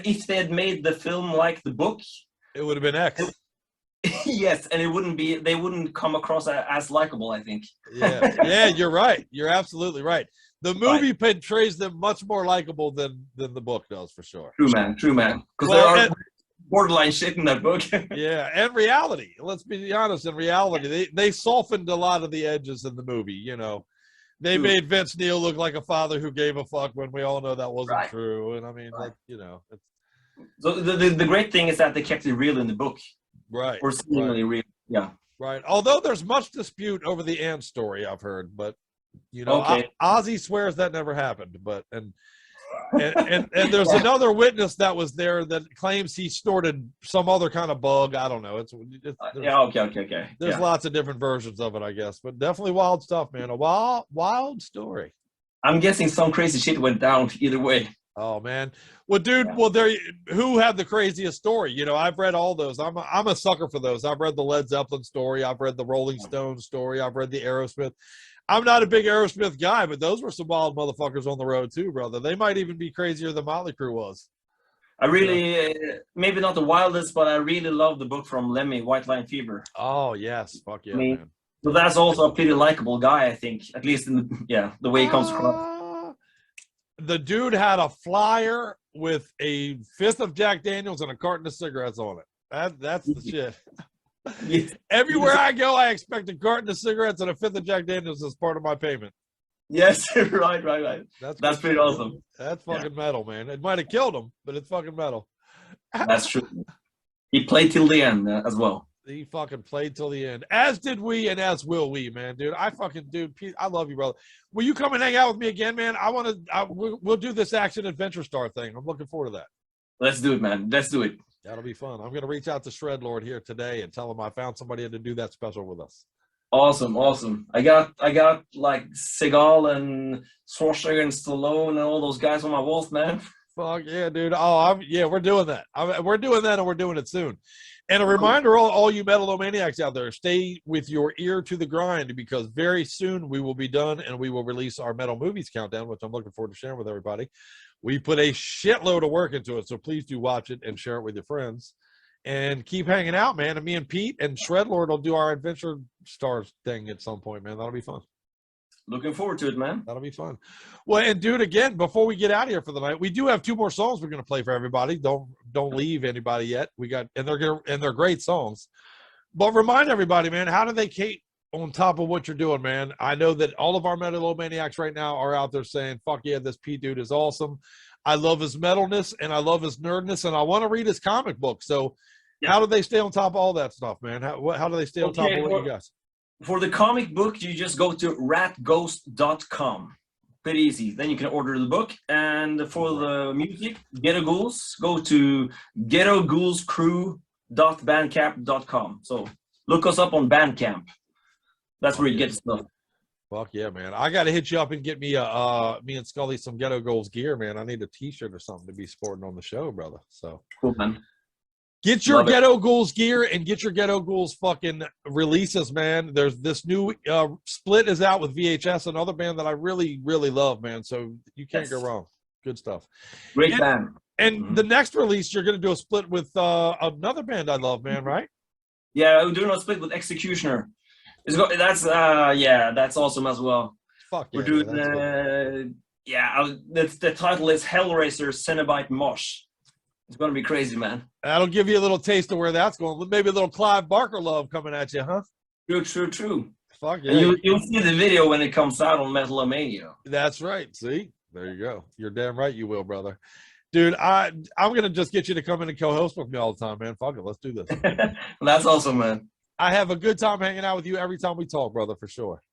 If they had made the film like the book,
it would have been X.
Yes, and they wouldn't come across as likable, I think.
Yeah, you're right. You're absolutely right. The movie portrays them much more likable than the book does, for sure.
True, man. Because there are borderline shit in that book.
Yeah, and reality. Let's be honest. In reality, they softened a lot of the edges in the movie. You know, they made Vince Neil look like a father who gave a fuck when we all know that wasn't true. And I mean,
So the great thing is that they kept it real in the book.
Right.
Or seemingly real. Yeah.
Right. Although there's much dispute over the Ant story, I've heard, but Ozzy swears that never happened. But and there's another witness that was there that claims he snorted some other kind of bug. I don't know.
Okay.
There's lots of different versions of it, I guess, but definitely wild stuff, man. A wild story.
I'm guessing some crazy shit went down either way.
Oh man. Well, dude. Yeah. Well, who had the craziest story? You know, I've read all those. I'm a sucker for those. I've read the Led Zeppelin story. I've read the Rolling Stones story. I've read the Aerosmith. I'm not a big Aerosmith guy, but those were some wild motherfuckers on the road too, brother. They might even be crazier than Motley Crue was.
I really, maybe not the wildest, but I really love the book from Lemmy, White Line Fever.
Oh yes, fuck yeah, man.
So that's also a pretty likable guy, I think, at least in the way he comes across.
The dude had a flyer with a fifth of Jack Daniels and a carton of cigarettes on it. That's the shit.
Yes.
Everywhere I go, I expect a carton of cigarettes and a fifth of Jack Daniels as part of my payment.
Yes, right. That's pretty awesome.
That's fucking metal, man. It might have killed him, but it's fucking metal.
That's true. He played till the end as well.
He fucking played till the end, as did we, and as will we, man, dude. Pete, I love you, brother. Will you come and hang out with me again, man? We'll do this action adventure star thing. I'm looking forward to that.
Let's do it, man. Let's do it.
That'll be fun. I'm gonna reach out to Shred Lord here today and tell him I found somebody to do that special with us.
Awesome. I got like Seagal and Schwarzenegger and Stallone and all those guys on my walls, man.
Fuck yeah, dude. We're doing that. We're doing that, and we're doing it soon. And a reminder, all you Metalomaniacs out there, stay with your ear to the grind, because very soon we will be done and we will release our Metal Movies Countdown, which I'm looking forward to sharing with everybody. We put a shitload of work into it, so please do watch it and share it with your friends. And keep hanging out, man. And me and Pete and Shredlord will do our Adventure Stars thing at some point, man. That'll be fun.
Looking forward to it, man.
That'll be fun. Well, and dude, again, before we get out of here for the night, we do have 2 more songs we're going to play for everybody. Don't leave anybody yet. They're great songs. But remind everybody, man, how do they keep on top of what you're doing, man? I know that all of our Metalomaniacs right now are out there saying, "Fuck yeah, this Pete dude is awesome. I love his metalness and I love his nerdness and I want to read his comic book." So, how do they stay on top of all that stuff, man? How do they stay on top of what you guys?
For the comic book, you just go to ratghost.com. Pretty easy. Then you can order the book. And for the music, Ghetto Ghouls, go to ghettoghouls.crew.bandcamp.com. So look us up on Bandcamp. That's where you get the stuff.
Fuck yeah, man. I got to hit you up and get me me and Scully some Ghetto Ghouls gear, man. I need a t-shirt or something to be sporting on the show, brother. So
cool, man.
Get your Ghetto Ghouls gear and get your Ghetto Ghouls fucking releases, man. There's this new split is out with VHS, another band that I really, really love, man. So you can't go wrong. Good stuff.
Great band.
And the next release, you're going to do a split with another band I love, man, right?
Yeah, we're doing a split with Executioner. That's awesome as well.
Fuck yeah.
We're doing the title is Hellraiser Cenobite Mosh. It's gonna be crazy, man.
That'll give you a little taste of where that's going. Maybe a little Clive Barker love coming at you, huh?
True.
Fuck yeah.
And you'll see the video when it comes out on Metal-O-Mania.
That's right. See? There you go. You're damn right you will, brother. Dude, I'm gonna just get you to come in and co-host with me all the time, man. Fuck it, let's do this.
That's awesome, man.
I have a good time hanging out with you every time we talk, brother, for sure.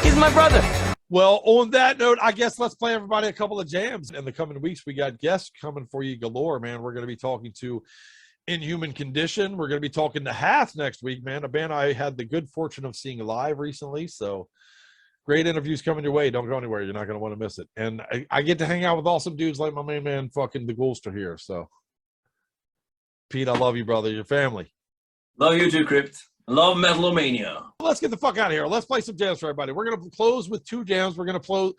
He's my brother.
Well, on that note, I guess let's play everybody a couple of jams. In the coming weeks, we got guests coming for you galore, man. We're going to be talking to Inhuman Condition. We're going to be talking to Hath next week, man, a band I had the good fortune of seeing live recently. So great interviews coming your way. Don't go anywhere. You're not going to want to miss it. And I get to hang out with awesome dudes like my main man, fucking the Ghoulster here. So, Pete, I love you, brother. Your family.
Love you too, Crypt. Love Metal-O-Mania.
Let's get the fuck out of here. Let's play some jams for everybody. We're going to close with 2 jams. We're going to play.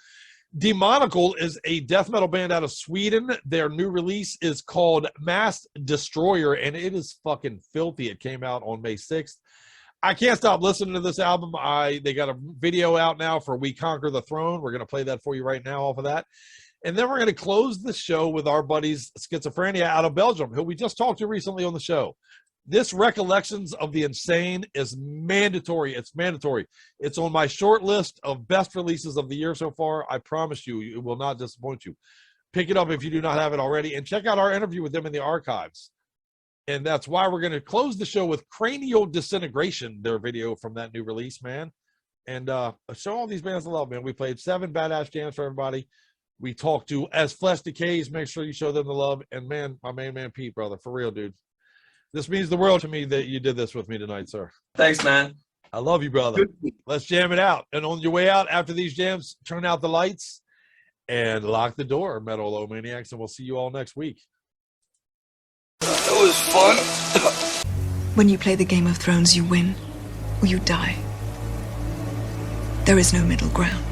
Demonical is a death metal band out of Sweden. Their new release is called Mass Destroyer, and it is fucking filthy. It came out on May 6th. I can't stop listening to this album. They got a video out now for We Conquer the Throne. We're going to play that for you right now off of that. And then we're going to close the show with our buddies Schizophrenia out of Belgium, who we just talked to recently on the show. This Recollections of the Insane is mandatory. It's mandatory. It's on my short list of best releases of the year so far. I promise you, it will not disappoint you. Pick it up if you do not have it already, and check out our interview with them in the archives. And that's why we're going to close the show with Cranial Disintegration, their video from that new release, man. And show all these bands I love, man. We played 7 badass jams for everybody. We talked to As Flesh Decays. Make sure you show them the love. And, man, my main man Pete, brother, for real, dude. This means the world to me that you did this with me tonight, sir.
Thanks, man.
I love you, brother. Let's jam it out. And on your way out, after these jams, turn out the lights and lock the door, Metal-O-Maniacs, and we'll see you all next week.
That was fun.
When you play the Game of Thrones, you win or you die. There is no middle ground.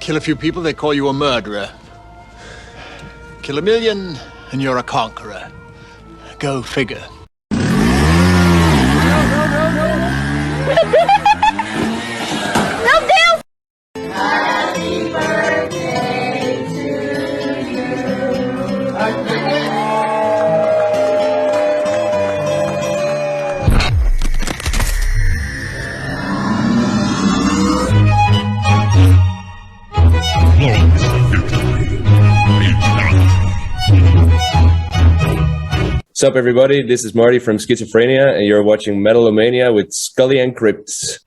Kill a few people, they call you a murderer. Kill a million, and you're a conqueror. Go figure.
What's up, everybody? This is Marty from Schizophrenia, and you're watching Metal-O-Mania with Scully and Crypt.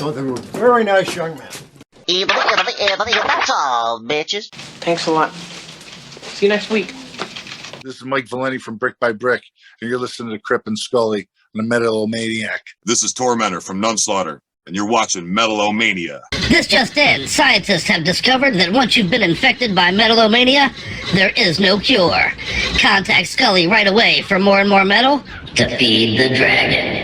thought they were very nice young men.
That's all, bitches.
Thanks a lot. See you next week.
This is Mike Valenti from Brick by Brick, and you're listening to Crypt and Scully on the Metal-O-Maniac.
This is Tormentor from Nunslaughter, and you're watching Metal-O-Mania.
This just in. Scientists have discovered that once you've been infected by Metal-O-Mania, there is no cure. Contact Scully right away for more and more metal to feed the dragon.